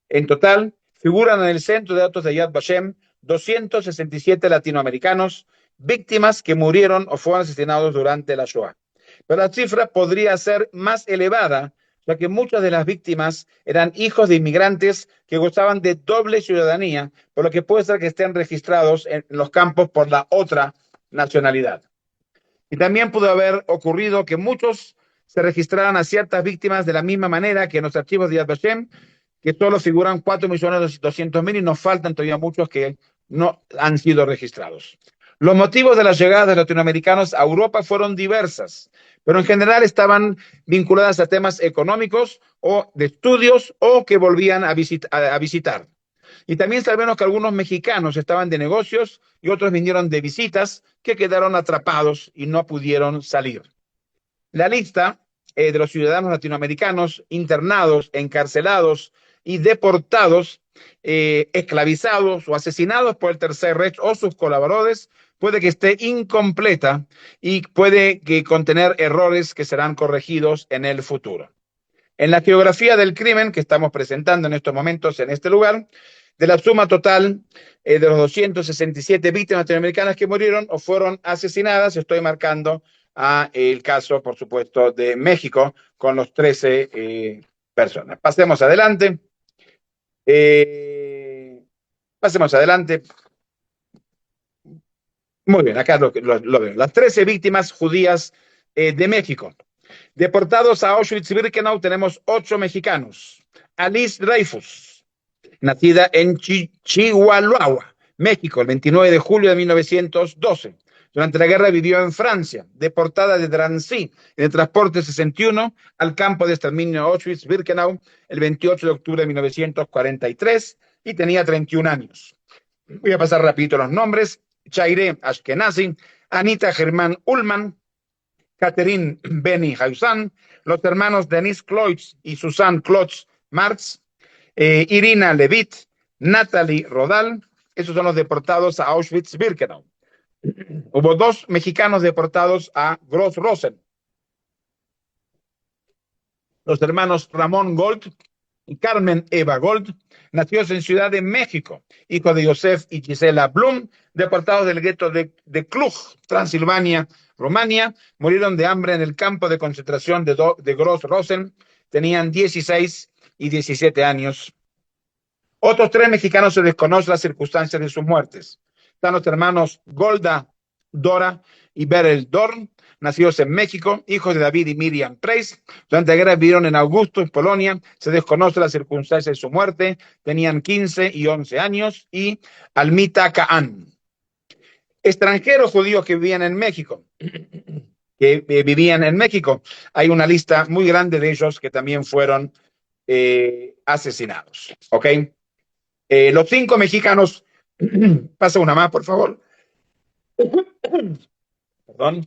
En total, figuran en el centro de datos de Yad Vashem 267 latinoamericanos, víctimas que murieron o fueron asesinados durante la Shoah. Pero la cifra podría ser más elevada, ya que muchas de las víctimas eran hijos de inmigrantes que gozaban de doble ciudadanía, por lo que puede ser que estén registrados en los campos por la otra nacionalidad. Y también pudo haber ocurrido que muchos se registraran a ciertas víctimas de la misma manera que en los archivos de Yad Vashem, que solo figuran 4.200.000 y nos faltan todavía muchos que no han sido registrados. Los motivos de las llegadas de latinoamericanos a Europa fueron diversas, pero en general estaban vinculadas a temas económicos o de estudios o que volvían a visitar. Y también sabemos que algunos mexicanos estaban de negocios y otros vinieron de visitas que quedaron atrapados y no pudieron salir. La lista de los ciudadanos latinoamericanos internados, encarcelados y deportados, esclavizados o asesinados por el Tercer Reich o sus colaboradores puede que esté incompleta y puede que contener errores que serán corregidos en el futuro. En la geografía del crimen que estamos presentando en estos momentos en este lugar, de la suma total de los 267 víctimas latinoamericanas que murieron o fueron asesinadas, estoy marcando el caso, por supuesto, de México con los 13 personas. Pasemos adelante. Eh, Pasemos adelante. Muy bien, acá lo veo. Las 13 víctimas judías de México. Deportados a Auschwitz-Birkenau tenemos 8 mexicanos. Alice Dreyfus, nacida en Chihuahua, México, el 29 de julio de 1912. Durante la guerra vivió en Francia, deportada de Drancy en el transporte 61 al campo de exterminio Auschwitz-Birkenau el 28 de octubre de 1943 y tenía 31 años. Voy a pasar rapidito los nombres. Chaire Ashkenazi, Anita Germán Ullman, Catherine Benny Hausan, los hermanos Denis Kloitz y Susan Klotz Marx, Irina Levit, Natalie Rodal, esos son los deportados a Auschwitz-Birkenau. Hubo 2 mexicanos deportados a Gross-Rosen, los hermanos Ramón Gold y Carmen Eva Gold, nacidos en Ciudad de México, hijo de Josef y Gisela Blum, deportados del gueto de Cluj, Transilvania, Rumania, murieron de hambre en el campo de concentración de Gross-Rosen, tenían 16 y 17 años. Otros 3 mexicanos se desconocen las circunstancias de sus muertes. Están los hermanos Golda Dora y Berel Dorn, nacidos en México, hijos de David y Miriam Preis. Durante la guerra vivieron en Augusto, en Polonia. Se desconoce las circunstancias de su muerte. Tenían 15 y 11 años. Y Almita Kaan. Extranjeros judíos que vivían en México. Hay una lista muy grande de ellos que también fueron asesinados. ¿Ok? Los 5 mexicanos, pasa una más, por favor. Perdón.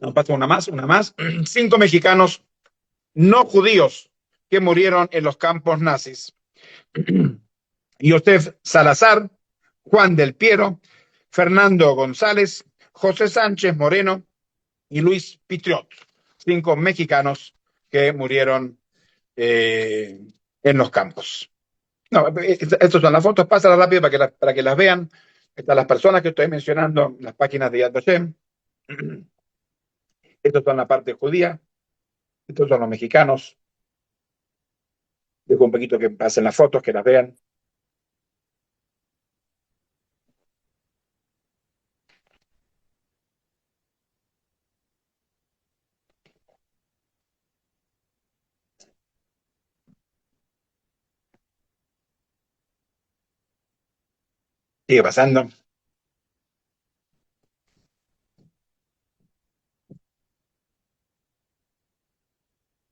No, pasa una más. 5 mexicanos no judíos que murieron en los campos nazis. Josef Salazar, Juan del Piero, Fernando González, José Sánchez Moreno y Luis Pitriot. 5 mexicanos que murieron en los campos. No, estas son las fotos, pásalas rápido para que las vean. Están las personas que estoy mencionando, las páginas de Yad Vashem. Estos son la parte judía, estos son los mexicanos. Dejo un poquito que pasen las fotos, que las vean. Sigue pasando.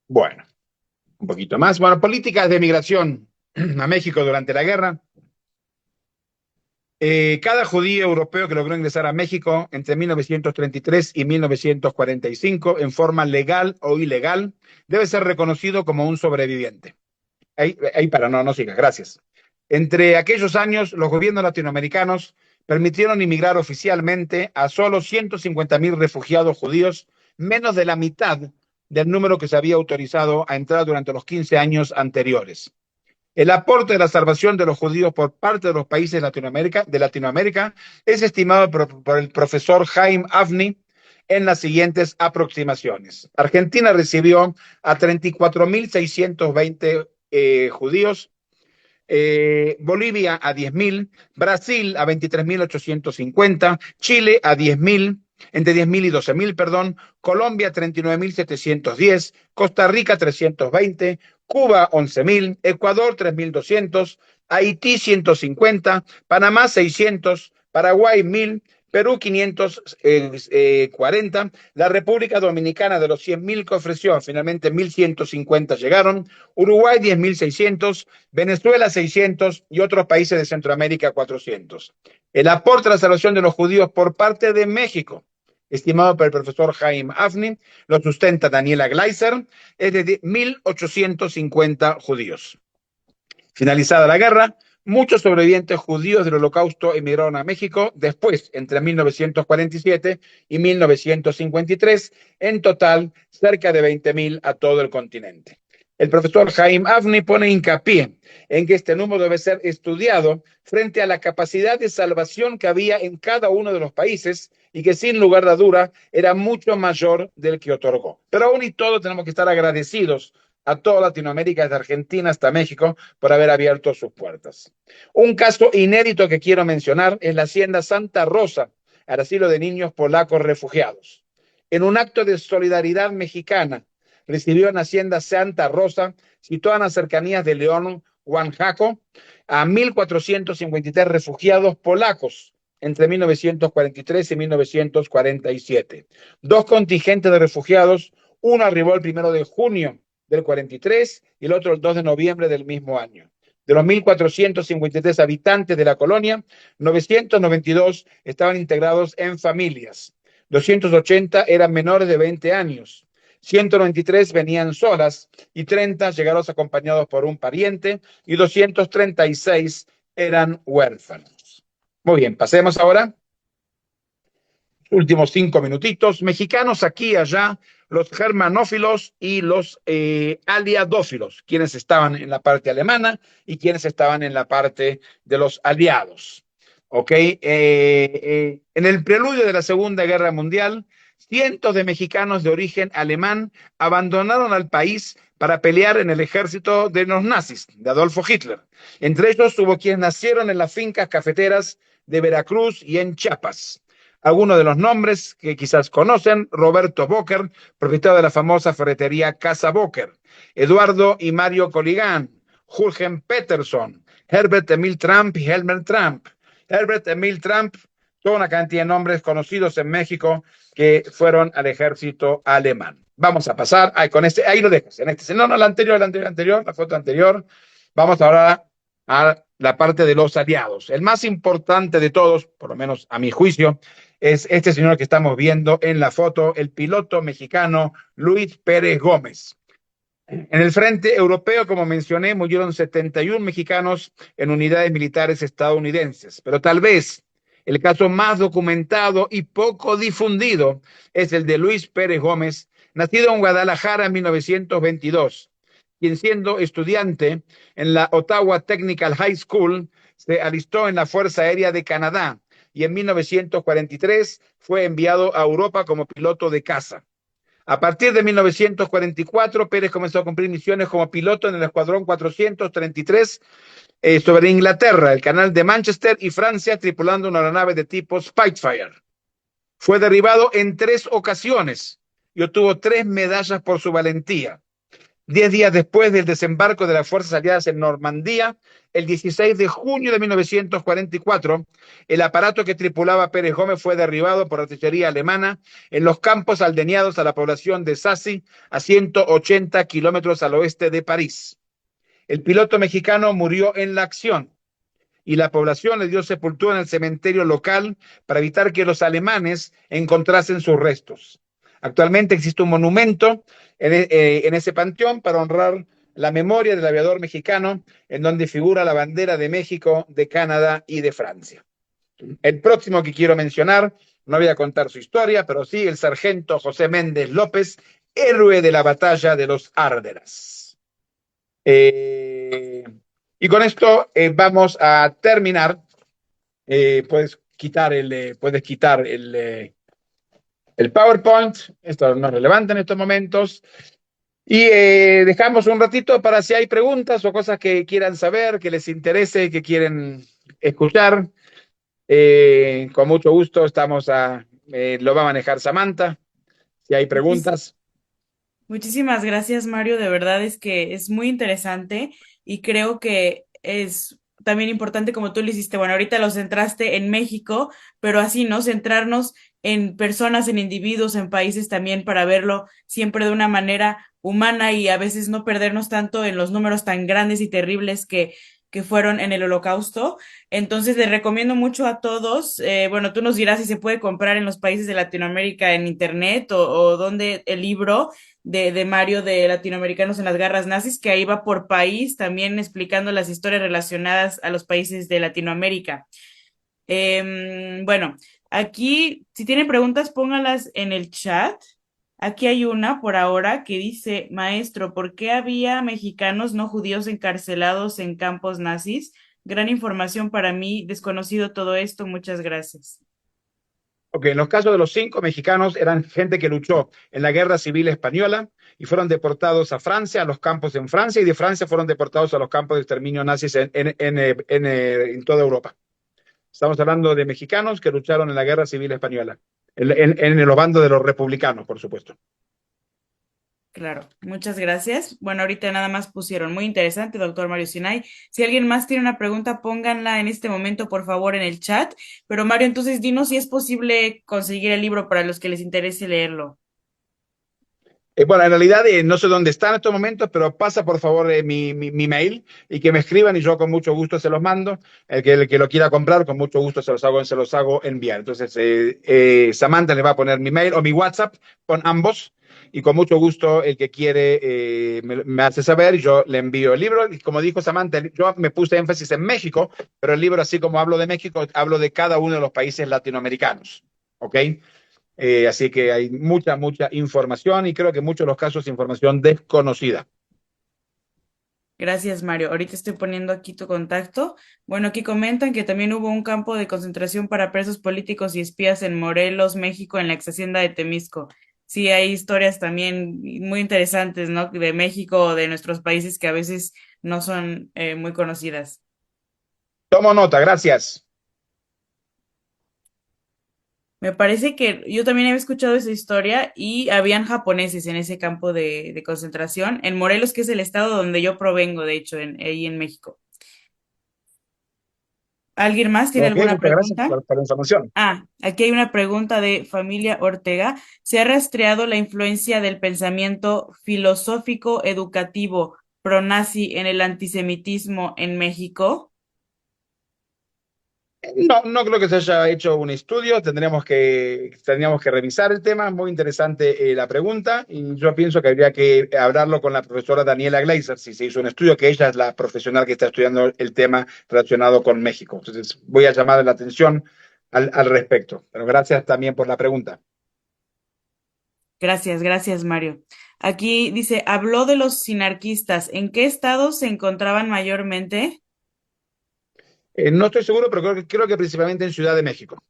Bueno, un poquito más. Bueno, políticas de migración a México durante la guerra. Cada judío europeo que logró ingresar a México entre 1933 y 1945 en forma legal o ilegal debe ser reconocido como un sobreviviente. Ahí para, no sigas, gracias. Entre aquellos años, los gobiernos latinoamericanos permitieron inmigrar oficialmente a solo 150,000 refugiados judíos, menos de la mitad del número que se había autorizado a entrar durante los 15 años anteriores. El aporte de la salvación de los judíos por parte de los países de Latinoamérica es estimado por el profesor Chaim Avni en las siguientes aproximaciones. Argentina recibió a 34,620 judíos, Bolivia a 10,000, Brasil a 23,850, Chile a 10,000, entre 10,000 y 12,000, perdón, Colombia 39,710, Costa Rica 320, Cuba 11,000, Ecuador 3,200, Haití 150, Panamá 600, Paraguay 1,000, Perú 540, la República Dominicana de los 100,000 que ofreció, finalmente 1,150 llegaron, Uruguay 10,600, Venezuela 600 y otros países de Centroamérica 400. El aporte a la salvación de los judíos por parte de México, estimado por el profesor Chaim Avni, lo sustenta Daniela Gleiser, es de 1,850 judíos. Finalizada la guerra, muchos sobrevivientes judíos del Holocausto emigraron a México después, entre 1947 y 1953, en total cerca de 20,000 a todo el continente. El profesor Chaim Avni pone hincapié en que este número debe ser estudiado frente a la capacidad de salvación que había en cada uno de los países y que sin lugar a duda era mucho mayor del que otorgó. Pero aún y todo tenemos que estar agradecidos a toda Latinoamérica, desde Argentina hasta México, por haber abierto sus puertas. Un caso inédito que quiero mencionar es la Hacienda Santa Rosa, al asilo de niños polacos refugiados. En un acto de solidaridad mexicana, recibió en la Hacienda Santa Rosa, situada en las cercanías de León, Oaxaca, a 1.453 refugiados polacos entre 1943 y 1947. Dos contingentes de refugiados, uno arribó el 1 de junio del 43 y el otro el 2 de noviembre del mismo año. De los 1.453 habitantes de la colonia, 992 estaban integrados en familias, 280 eran menores de 20 años, 193 venían solas y 30 llegaron acompañados por un pariente y 236 eran huérfanos. Muy bien, pasemos ahora últimos 5 minutitos. Mexicanos aquí y allá, los germanófilos y los aliadófilos, quienes estaban en la parte alemana y quienes estaban en la parte de los aliados. ¿Ok? En el preludio de la Segunda Guerra Mundial, cientos de mexicanos de origen alemán abandonaron al país para pelear en el ejército de los nazis, de Adolfo Hitler. Entre ellos hubo quienes nacieron en las fincas cafeteras de Veracruz y en Chiapas. Algunos de los nombres que quizás conocen: Roberto Boker, propietario de la famosa ferretería Casa Boker; Eduardo y Mario Coligán; Jürgen Peterson; Herbert Emil Trump y Helmer Trump. Herbert Emil Trump, toda una cantidad de nombres conocidos en México que fueron al ejército alemán. Vamos a pasar, con este, ahí lo dejas, en este, no, la anterior, la foto anterior. Vamos ahora a la parte de los aliados. El más importante de todos, por lo menos a mi juicio, es este señor que estamos viendo en la foto, el piloto mexicano Luis Pérez Gómez. En el frente europeo, como mencioné, murieron 71 mexicanos en unidades militares estadounidenses, pero tal vez el caso más documentado y poco difundido es el de Luis Pérez Gómez, nacido en Guadalajara en 1922, quien, siendo estudiante en la Ottawa Technical High School, se alistó en la Fuerza Aérea de Canadá y en 1943 fue enviado a Europa como piloto de caza. A partir de 1944, Pérez comenzó a cumplir misiones como piloto en el Escuadrón 433 sobre Inglaterra, el Canal de Manchester y Francia, tripulando una aeronave de tipo Spitfire. Fue derribado en 3 ocasiones y obtuvo 3 medallas por su valentía. 10 días después del desembarco de las fuerzas aliadas en Normandía, el 16 de junio de 1944, el aparato que tripulaba Pérez Gómez fue derribado por artillería alemana en los campos aldeados a la población de Sassy, a 180 kilómetros al oeste de París. El piloto mexicano murió en la acción y la población le dio sepultura en el cementerio local para evitar que los alemanes encontrasen sus restos. Actualmente existe un monumento en ese panteón para honrar la memoria del aviador mexicano, en donde figura la bandera de México, de Canadá y de Francia. El próximo que quiero mencionar, no voy a contar su historia, pero sí el sargento José Méndez López, héroe de la batalla de los Ardenas. Y con esto vamos a terminar. Puedes quitar el PowerPoint. Esto no es relevante en estos momentos. Y dejamos un ratito para si hay preguntas o cosas que quieran saber, que les interese, que quieren escuchar. Con mucho gusto lo va a manejar Samantha. Si hay Muchis- preguntas. Muchísimas gracias, Mario. De verdad es que es muy interesante y creo que es también importante como tú lo hiciste. Bueno, ahorita lo centraste en México, pero así, ¿no? Centrarnos en personas, en individuos, en países también para verlo siempre de una manera humana y a veces no perdernos tanto en los números tan grandes y terribles que fueron en el Holocausto. Entonces, les recomiendo mucho a todos. Bueno, tú nos dirás si se puede comprar en los países de Latinoamérica en internet o dónde el libro de Mario de Latinoamericanos en las Garras Nazis, que ahí va por país, también explicando las historias relacionadas a los países de Latinoamérica. Bueno, aquí, si tienen preguntas, póngalas en el chat. Aquí hay una por ahora que dice, maestro, ¿por qué había mexicanos no judíos encarcelados en campos nazis? Gran información para mí, desconocido todo esto, muchas gracias. Ok, en los casos de los 5 mexicanos eran gente que luchó en la Guerra Civil Española y fueron deportados a Francia, a los campos en Francia, y de Francia fueron deportados a los campos de exterminio nazis en toda Europa. Estamos hablando de mexicanos que lucharon en la Guerra Civil Española, en los bandos de los republicanos, por supuesto. Claro, muchas gracias. Bueno, ahorita nada más pusieron muy interesante, doctor Mario Sinay. Si alguien más tiene una pregunta, pónganla en este momento, por favor, en el chat. Pero Mario, entonces dinos si es posible conseguir el libro para los que les interese leerlo. Bueno, en realidad no sé dónde está en estos momentos, pero pasa por favor mi mail y que me escriban y yo con mucho gusto se los mando. El que lo quiera comprar, con mucho gusto se los hago enviar. Entonces, Samantha le va a poner mi mail o mi WhatsApp con ambos y con mucho gusto el que quiere me hace saber y yo le envío el libro. Y como dijo Samantha, yo me puse énfasis en México, pero el libro, así como hablo de México, hablo de cada uno de los países latinoamericanos. ¿Ok? Así que hay mucha, mucha información y creo que en muchos de los casos información desconocida. Gracias, Mario. Ahorita estoy poniendo aquí tu contacto. Bueno, aquí comentan que también hubo un campo de concentración para presos políticos y espías en Morelos, México, en la ex hacienda de Temisco. Sí, hay historias también muy interesantes, ¿no? De México o de nuestros países que a veces no son muy conocidas. Tomo nota, gracias. Me parece que yo también había escuchado esa historia y habían japoneses en ese campo de concentración, en Morelos, que es el estado donde yo provengo, de hecho, ahí en México. ¿Alguien más tiene Ok, alguna muchas gracias pregunta? por la información. Ah, aquí hay una pregunta de Familia Ortega. ¿Se ha rastreado la influencia del pensamiento filosófico educativo pronazi en el antisemitismo en México? No, no creo que se haya hecho un estudio, tendríamos que revisar el tema, muy interesante la pregunta, y yo pienso que habría que hablarlo con la profesora Daniela Gleiser, si se hizo un estudio, que ella es la profesional que está estudiando el tema relacionado con México. Entonces, voy a llamar la atención al respecto, pero gracias también por la pregunta. Gracias, gracias, Mario. Aquí dice, habló de los sinarquistas. ¿En qué estados se encontraban mayormente? No estoy seguro, pero creo que principalmente en Ciudad de México.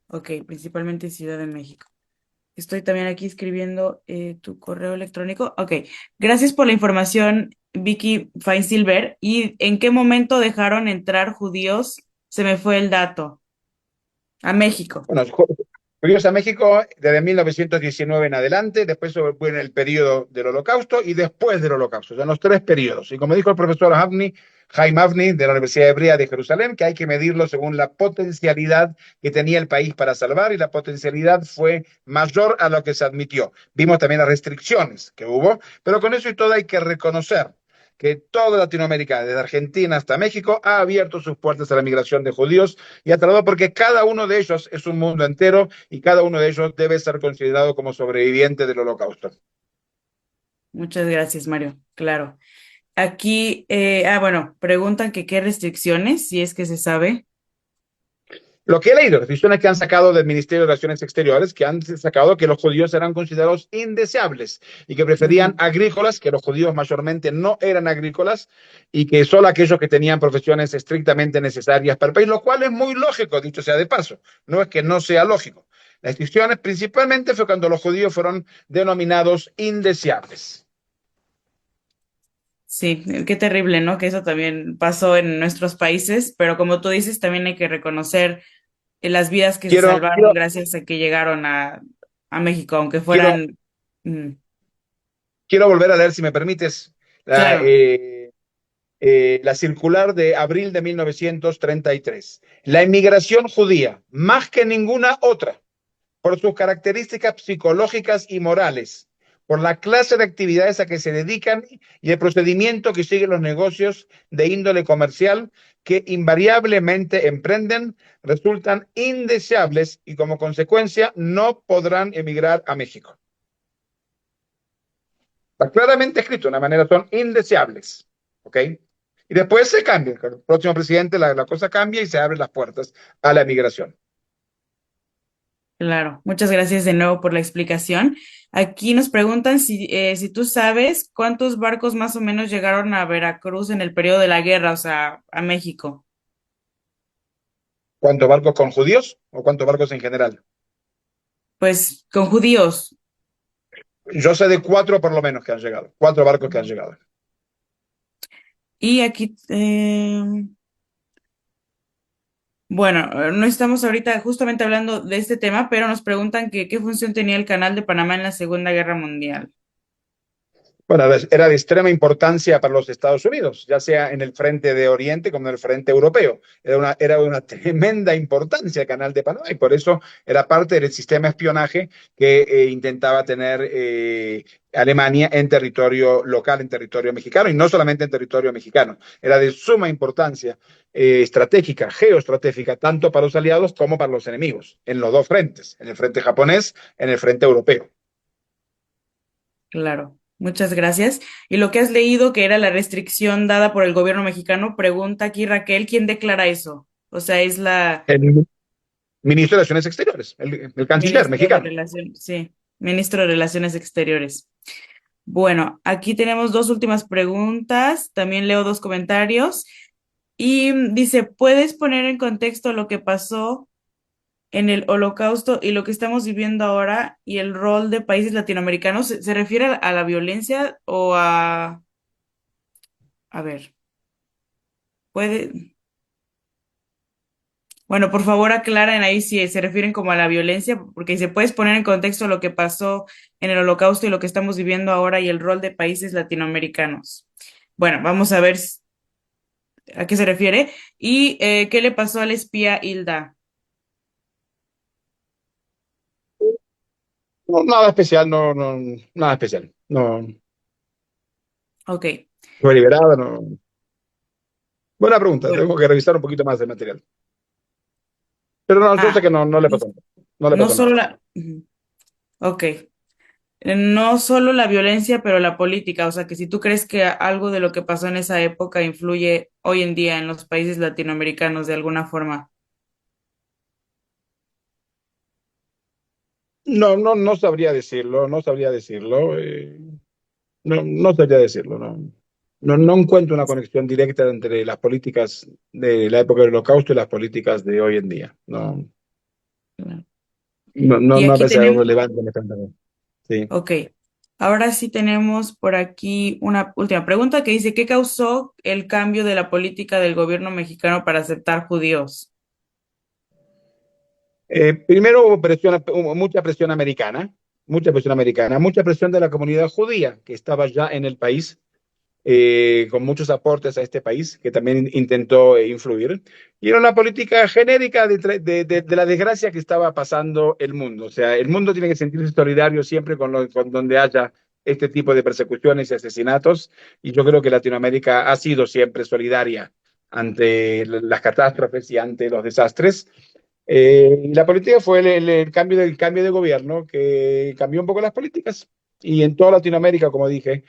Ok, principalmente Ciudad de México. Estoy también aquí escribiendo tu correo electrónico. Ok, gracias por la información, Vicky Feinsilver. ¿Y en qué momento dejaron entrar judíos? Se me fue el dato. A México. Bueno, curiosa a México desde 1919 en adelante, después fue en el periodo del Holocausto y después del Holocausto, son los 3 periodos. Y como dijo el profesor Jaime Avni de la Universidad Hebrea de Jerusalén, que hay que medirlo según la potencialidad que tenía el país para salvar y la potencialidad fue mayor a lo que se admitió. Vimos también las restricciones que hubo, pero con eso y todo hay que reconocer que toda Latinoamérica, desde Argentina hasta México, ha abierto sus puertas a la migración de judíos y ha tratado porque cada uno de ellos es un mundo entero y cada uno de ellos debe ser considerado como sobreviviente del holocausto. Muchas gracias, Mario. Claro. Aquí, bueno, preguntan que qué restricciones, si es que se sabe. Lo que he leído, decisiones que han sacado del Ministerio de Relaciones Exteriores, que han sacado que los judíos eran considerados indeseables y que preferían Ujú. agrícolas, que los judíos mayormente no eran agrícolas y que solo aquellos que tenían profesiones estrictamente necesarias para el país, lo cual es muy lógico, dicho sea de paso, no es que no sea lógico. Las restricciones principalmente fue cuando los judíos fueron denominados indeseables. Sí, qué terrible, ¿no? Que eso también pasó en nuestros países, pero como tú dices, también hay que reconocer las vidas que se Quiero, salvaron quiero, gracias a que llegaron a México, aunque quiero, fueran... mm, quiero volver a leer, si me permites, la, claro, la circular de abril de 1933. La inmigración judía, más que ninguna otra, por sus características psicológicas y morales, por la clase de actividades a que se dedican y el procedimiento que siguen los negocios de índole comercial que invariablemente emprenden, resultan indeseables y como consecuencia no podrán emigrar a México. Está claramente escrito de una manera, son indeseables. ¿Ok? Y después se cambia. Con el próximo presidente la cosa cambia y se abren las puertas a la migración. claro. Muchas gracias de nuevo por la explicación. Aquí nos preguntan si tú sabes cuántos barcos más o menos llegaron a Veracruz en el periodo de la guerra, o sea, a México. ¿Cuántos barcos con judíos o cuántos barcos en general? Pues con judíos. Yo sé de cuatro por lo menos que han llegado, cuatro barcos que han llegado. Y aquí, bueno, no estamos ahorita justamente hablando de este tema, pero nos preguntan que qué función tenía el Canal de Panamá en la Segunda Guerra Mundial. Bueno, era de extrema importancia para los Estados Unidos, ya sea en el frente de Oriente como en el frente europeo. Era de una tremenda importancia el Canal de Panamá y por eso era parte del sistema de espionaje que intentaba tener Alemania en territorio local, en territorio mexicano y no solamente en territorio mexicano. Era de suma importancia estratégica, geoestratégica, tanto para los aliados como para los enemigos, en los dos frentes, en el frente japonés, en el frente europeo. Claro, muchas gracias. Y lo que has leído, que era la restricción dada por el gobierno mexicano, pregunta aquí Raquel, ¿quién declara eso? O sea, es la El ministro de Relaciones Exteriores, el canciller ministro de mexicano. Relaciones, sí, ministro de Relaciones Exteriores. Bueno, aquí tenemos dos últimas preguntas. También leo dos comentarios. Y dice, ¿puedes poner en contexto lo que pasó en el Holocausto y lo que estamos viviendo ahora y el rol de países latinoamericanos? ¿Se refiere a la violencia o a ver, puede, bueno, por favor aclaren ahí si se refieren como a la violencia, porque se puedes poner en contexto lo que pasó en el Holocausto y lo que estamos viviendo ahora y el rol de países latinoamericanos. Bueno, vamos a ver a qué se refiere y qué le pasó al espía Hilda. No, nada especial, nada especial. No, Ok, fue liberada, no. Buena pregunta, bueno, tengo que revisar un poquito más del material. Pero no, yo sé ah, que no le no, pasó nada. No le no pasó solo nada. la, ujú, ok. No solo la violencia, pero la política. O sea, que si tú crees que algo de lo que pasó en esa época influye hoy en día en los países latinoamericanos de alguna forma. No sabría decirlo, no sabría decirlo. No sabría decirlo, no. No encuentro una conexión directa entre las políticas de la época del Holocausto y las políticas de hoy en día. Claro. No Y me aquí parece algo tenemos, relevante. Sí. ok, ahora sí tenemos por aquí una última pregunta que dice, ¿qué causó el cambio de la política del gobierno mexicano para aceptar judíos? Primero hubo mucha presión de la comunidad judía que estaba ya en el país, con muchos aportes a este país, que también intentó influir. Y era una política genérica de la desgracia que estaba pasando el mundo. O sea, el mundo tiene que sentirse solidario siempre con donde haya este tipo de persecuciones y asesinatos. Y yo creo que Latinoamérica ha sido siempre solidaria ante las catástrofes y ante los desastres. Y la política fue el cambio de gobierno que cambió un poco las políticas. Y en toda Latinoamérica, como dije,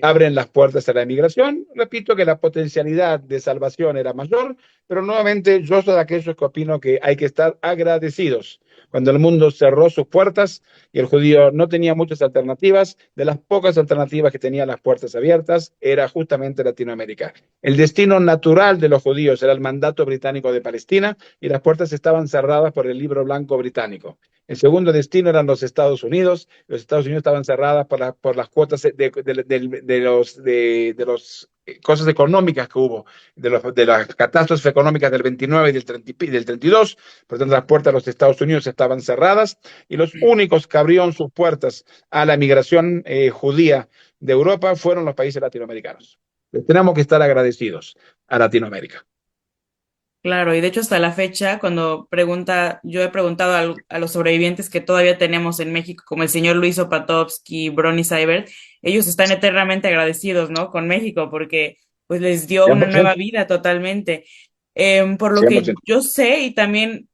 abren las puertas a la inmigración. Repito que la potencialidad de salvación era mayor, pero nuevamente yo soy de aquellos que opino que hay que estar agradecidos. Cuando el mundo cerró sus puertas y el judío no tenía muchas alternativas, de las pocas alternativas que tenía las puertas abiertas era justamente Latinoamérica. El destino natural de los judíos era el mandato británico de Palestina y las puertas estaban cerradas por el libro blanco británico. El segundo destino eran los Estados Unidos. Los Estados Unidos estaban cerradas por las cuotas de los cosas económicas que hubo, de las catástrofes económicas del 29 y del 32. Por tanto, las puertas de los Estados Unidos estaban cerradas y los únicos que abrieron sus puertas a la migración judía de Europa fueron los países latinoamericanos. Tenemos que estar agradecidos a Latinoamérica. Claro, y de hecho hasta la fecha, cuando yo he preguntado a los sobrevivientes que todavía tenemos en México, como el señor Luis Opatovsky, Bronnie Seibert, ellos están eternamente agradecidos, ¿no? Con México, porque pues les dio una nueva 100%, vida totalmente. Por lo que 100%. yo sé, y también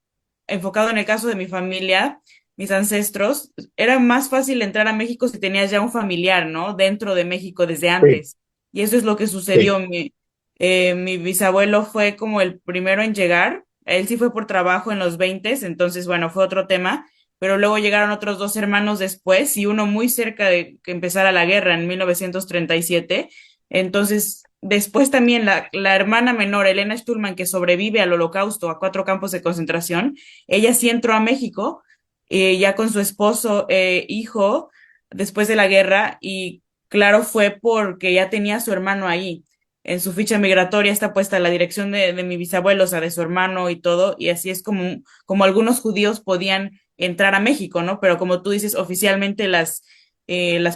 enfocado en el caso de mi familia, mis ancestros, era más fácil entrar a México si tenías ya un familiar, ¿no? Dentro de México desde Sí, antes. Y eso es lo que sí. sucedió. Mi bisabuelo fue como el primero en llegar. Él sí fue por trabajo en los 20, entonces, bueno, fue otro tema. Pero luego llegaron otros dos hermanos después y uno muy cerca de que empezara la guerra en 1937. Entonces, después también la hermana menor, Elena Sturman, que sobrevive al Holocausto, a cuatro campos de concentración, ella sí entró a México, ya con su esposo, hijo, después de la guerra, y claro, fue porque ya tenía a su hermano ahí. En su ficha migratoria está puesta la dirección de mi bisabuelo, o sea, de su hermano y todo, y así es como algunos judíos podían entrar a México, ¿no? Pero como tú dices, oficialmente las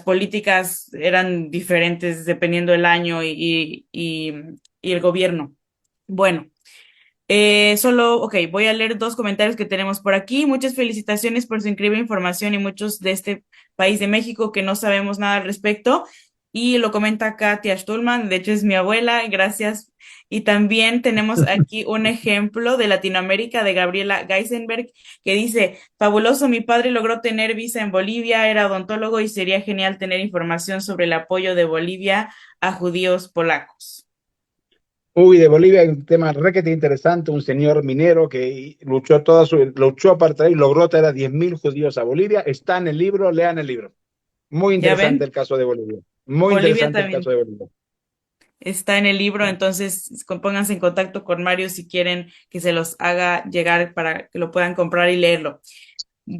políticas eran diferentes dependiendo del año y el gobierno. Bueno. Ok, voy a leer dos comentarios que tenemos por aquí. Muchas felicitaciones por su increíble información y muchos de este país de México que no sabemos nada al respecto. Y lo comenta Katia Stulman, de hecho es mi abuela, gracias. Y también tenemos aquí un ejemplo de Latinoamérica de Gabriela Geisenberg que dice, fabuloso, mi padre logró tener visa en Bolivia, era odontólogo y sería genial tener información sobre el apoyo de Bolivia a judíos polacos. Uy, de Bolivia hay un tema requete interesante, un señor minero que luchó para traer y logró traer a 10.000 judíos a Bolivia. Está en el libro, lean el libro. Muy ¿Ya interesante ven? el caso de Bolivia. Muy Bolivia interesante el caso también de Bolivia. está en el libro, entonces pónganse en contacto con Mario si quieren que se los haga llegar para que lo puedan comprar y leerlo.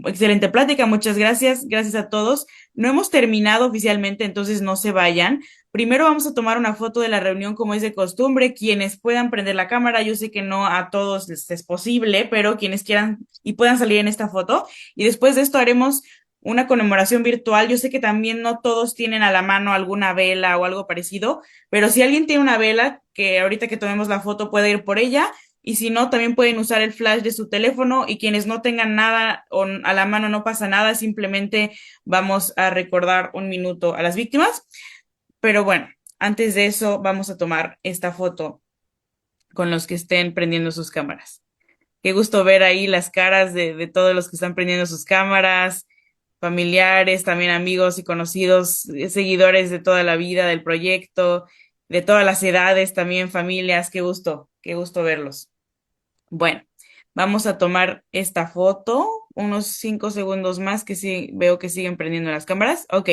Excelente plática, muchas gracias, gracias a todos. No hemos terminado oficialmente, entonces no se vayan. Primero vamos a tomar una foto de la reunión como es de costumbre. Quienes puedan prender la cámara, yo sé que no a todos les es posible, pero quienes quieran y puedan salir en esta foto. Y después de esto haremos una conmemoración virtual. Yo sé que también no todos tienen a la mano alguna vela o algo parecido, pero si alguien tiene una vela, que ahorita que tomemos la foto puede ir por ella y si no, también pueden usar el flash de su teléfono y quienes no tengan nada o a la mano no pasa nada, simplemente vamos a recordar un minuto a las víctimas. Pero bueno, antes de eso vamos a tomar esta foto con los que estén prendiendo sus cámaras. Qué gusto ver ahí las caras de todos los que están prendiendo sus cámaras, familiares, también amigos y conocidos, seguidores de toda la vida del proyecto, de todas las edades, también familias. Qué gusto verlos. Bueno, vamos a tomar esta foto, unos 5 segundos más que sí veo que siguen prendiendo las cámaras. Ok,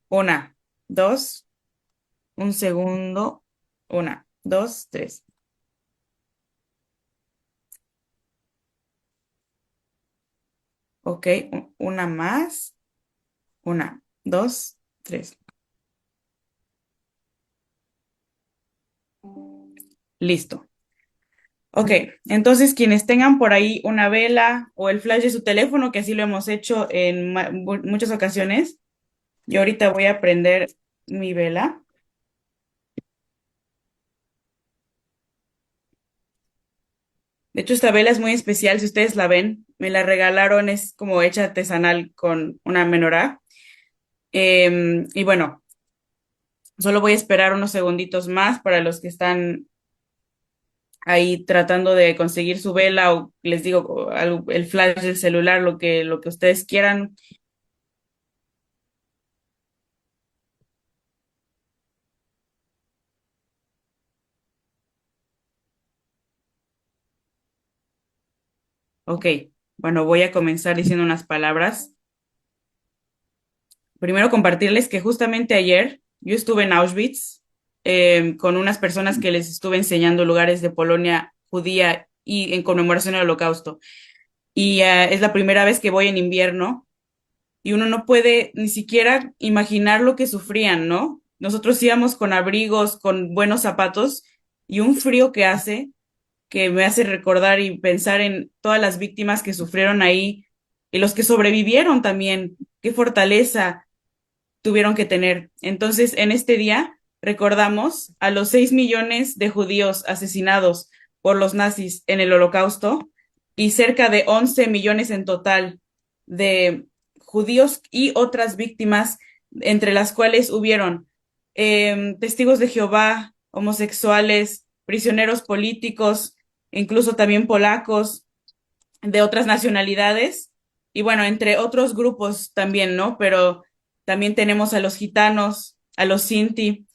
una, dos, un segundo, una, dos, tres. Ok, una más, una, dos, tres. Listo. Ok, entonces quienes tengan por ahí una vela o el flash de su teléfono, que así lo hemos hecho en muchas ocasiones, yo ahorita voy a prender mi vela. De hecho, esta vela es muy especial, si ustedes la ven, me la regalaron, es como hecha artesanal con una menorá. Y bueno, solo voy a esperar unos segunditos más para los que están ahí tratando de conseguir su vela o les digo, el flash del celular, lo que ustedes quieran. Ok, bueno, voy a comenzar diciendo unas palabras. Primero compartirles que justamente ayer yo estuve en Auschwitz con unas personas que les estuve enseñando lugares de Polonia judía y en conmemoración al Holocausto. Y es la primera vez que voy en invierno y uno no puede ni siquiera imaginar lo que sufrían, ¿no? Nosotros íbamos con abrigos, con buenos zapatos y un frío que hace que me hace recordar y pensar en todas las víctimas que sufrieron ahí y los que sobrevivieron también. Qué fortaleza tuvieron que tener. Entonces, en este día recordamos a los 6 millones de judíos asesinados por los nazis en el Holocausto y cerca de 11 millones en total de judíos y otras víctimas, entre las cuales hubieron testigos de Jehová, homosexuales, prisioneros políticos, incluso también polacos de otras nacionalidades y bueno, entre otros grupos también, ¿no? Pero también tenemos a los gitanos, a los sinti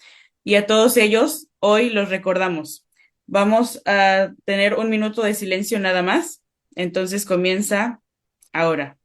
y a todos ellos hoy los recordamos. Vamos a tener un minuto de silencio nada más. Entonces comienza ahora.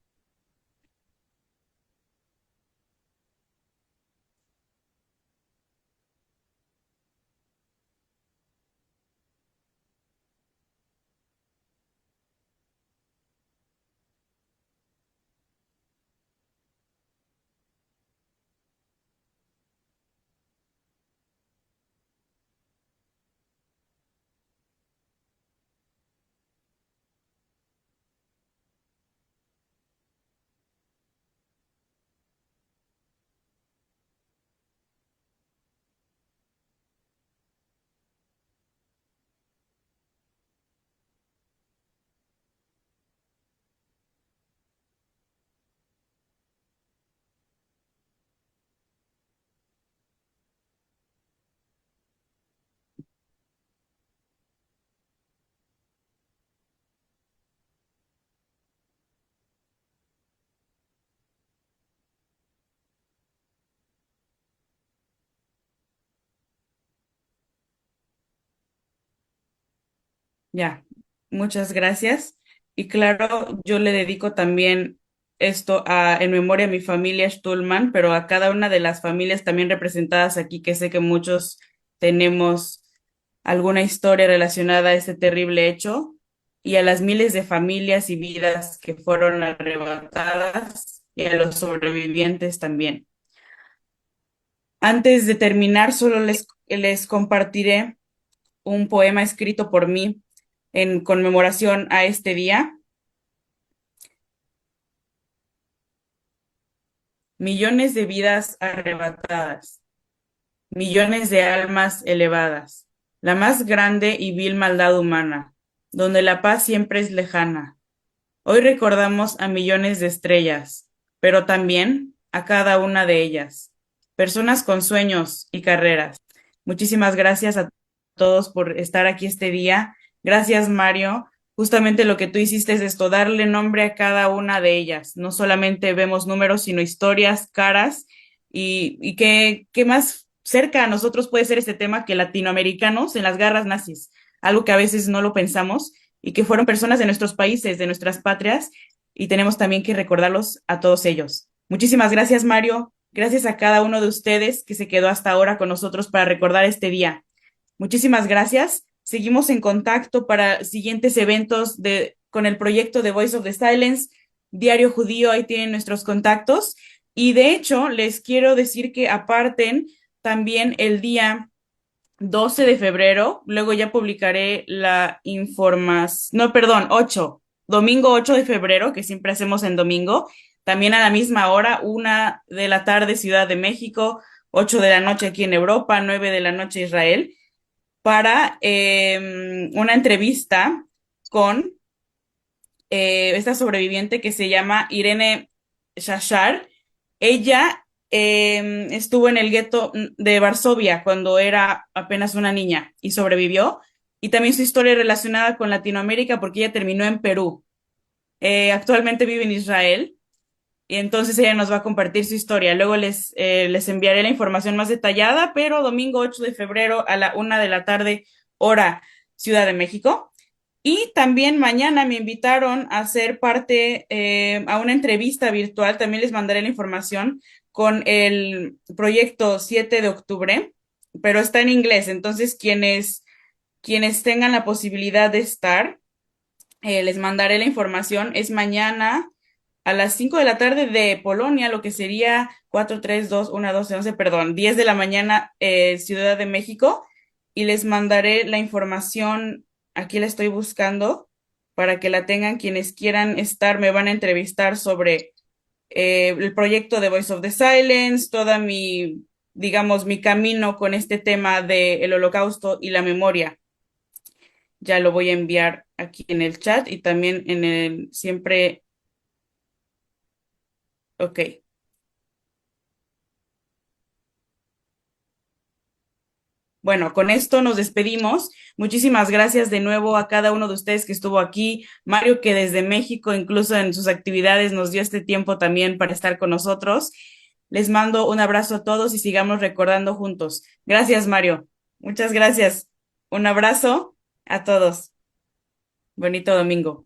Ya, muchas gracias. Y claro, yo le dedico también esto en memoria a mi familia Stulman, pero a cada una de las familias también representadas aquí, que sé que muchos tenemos alguna historia relacionada a este terrible hecho, y a las miles de familias y vidas que fueron arrebatadas, y a los sobrevivientes también. Antes de terminar, solo les compartiré un poema escrito por mí en conmemoración a este día. Millones de vidas arrebatadas, millones de almas elevadas, la más grande y vil maldad humana, donde la paz siempre es lejana. Hoy recordamos a millones de estrellas, pero también a cada una de ellas, personas con sueños y carreras. Muchísimas gracias a todos por estar aquí este día. Gracias, Mario. Justamente lo que tú hiciste es esto, darle nombre a cada una de ellas. No solamente vemos números, sino historias, caras y qué más cerca a nosotros puede ser este tema que latinoamericanos en las garras nazis, algo que a veces no lo pensamos y que fueron personas de nuestros países, de nuestras patrias, y tenemos también que recordarlos a todos ellos. Muchísimas gracias, Mario. Gracias a cada uno de ustedes que se quedó hasta ahora con nosotros para recordar este día. Muchísimas gracias. Seguimos en contacto para siguientes eventos con el proyecto de Voice of the Silence, Diario Judío, ahí tienen nuestros contactos. Y de hecho, les quiero decir que aparten también el día 12 de febrero, luego ya publicaré la información, no, perdón, domingo 8 de febrero, que siempre hacemos en domingo, también a la misma hora, 1 de la tarde Ciudad de México, 8 de la noche aquí en Europa, 9 de la noche Israel, para una entrevista con esta sobreviviente que se llama Irene Shachar. Ella estuvo en el gueto de Varsovia cuando era apenas una niña y sobrevivió. Y también su historia relacionada con Latinoamérica porque ella terminó en Perú. Actualmente vive en Israel y entonces ella nos va a compartir su historia. Luego les enviaré la información más detallada, pero domingo 8 de febrero a la 1 de la tarde, hora Ciudad de México. Y también mañana me invitaron a ser parte a una entrevista virtual, también les mandaré la información con el proyecto 7 de octubre, pero está en inglés, entonces quienes tengan la posibilidad de estar, les mandaré la información. Es mañana a las 5 de la tarde de Polonia, lo que sería 4 3 2 1 12 11 perdón, 10 de la mañana, Ciudad de México, y les mandaré la información, aquí la estoy buscando, para que la tengan quienes quieran estar, me van a entrevistar sobre el proyecto de Voice of the Silence, toda digamos, mi camino con este tema del Holocausto y la memoria. Ya lo voy a enviar aquí en el chat y también siempre, ok. Bueno, con esto nos despedimos. Muchísimas gracias de nuevo a cada uno de ustedes que estuvo aquí. Mario, que desde México, incluso en sus actividades, nos dio este tiempo también para estar con nosotros. Les mando un abrazo a todos y sigamos recordando juntos. Gracias, Mario. Muchas gracias. Un abrazo a todos. Bonito domingo.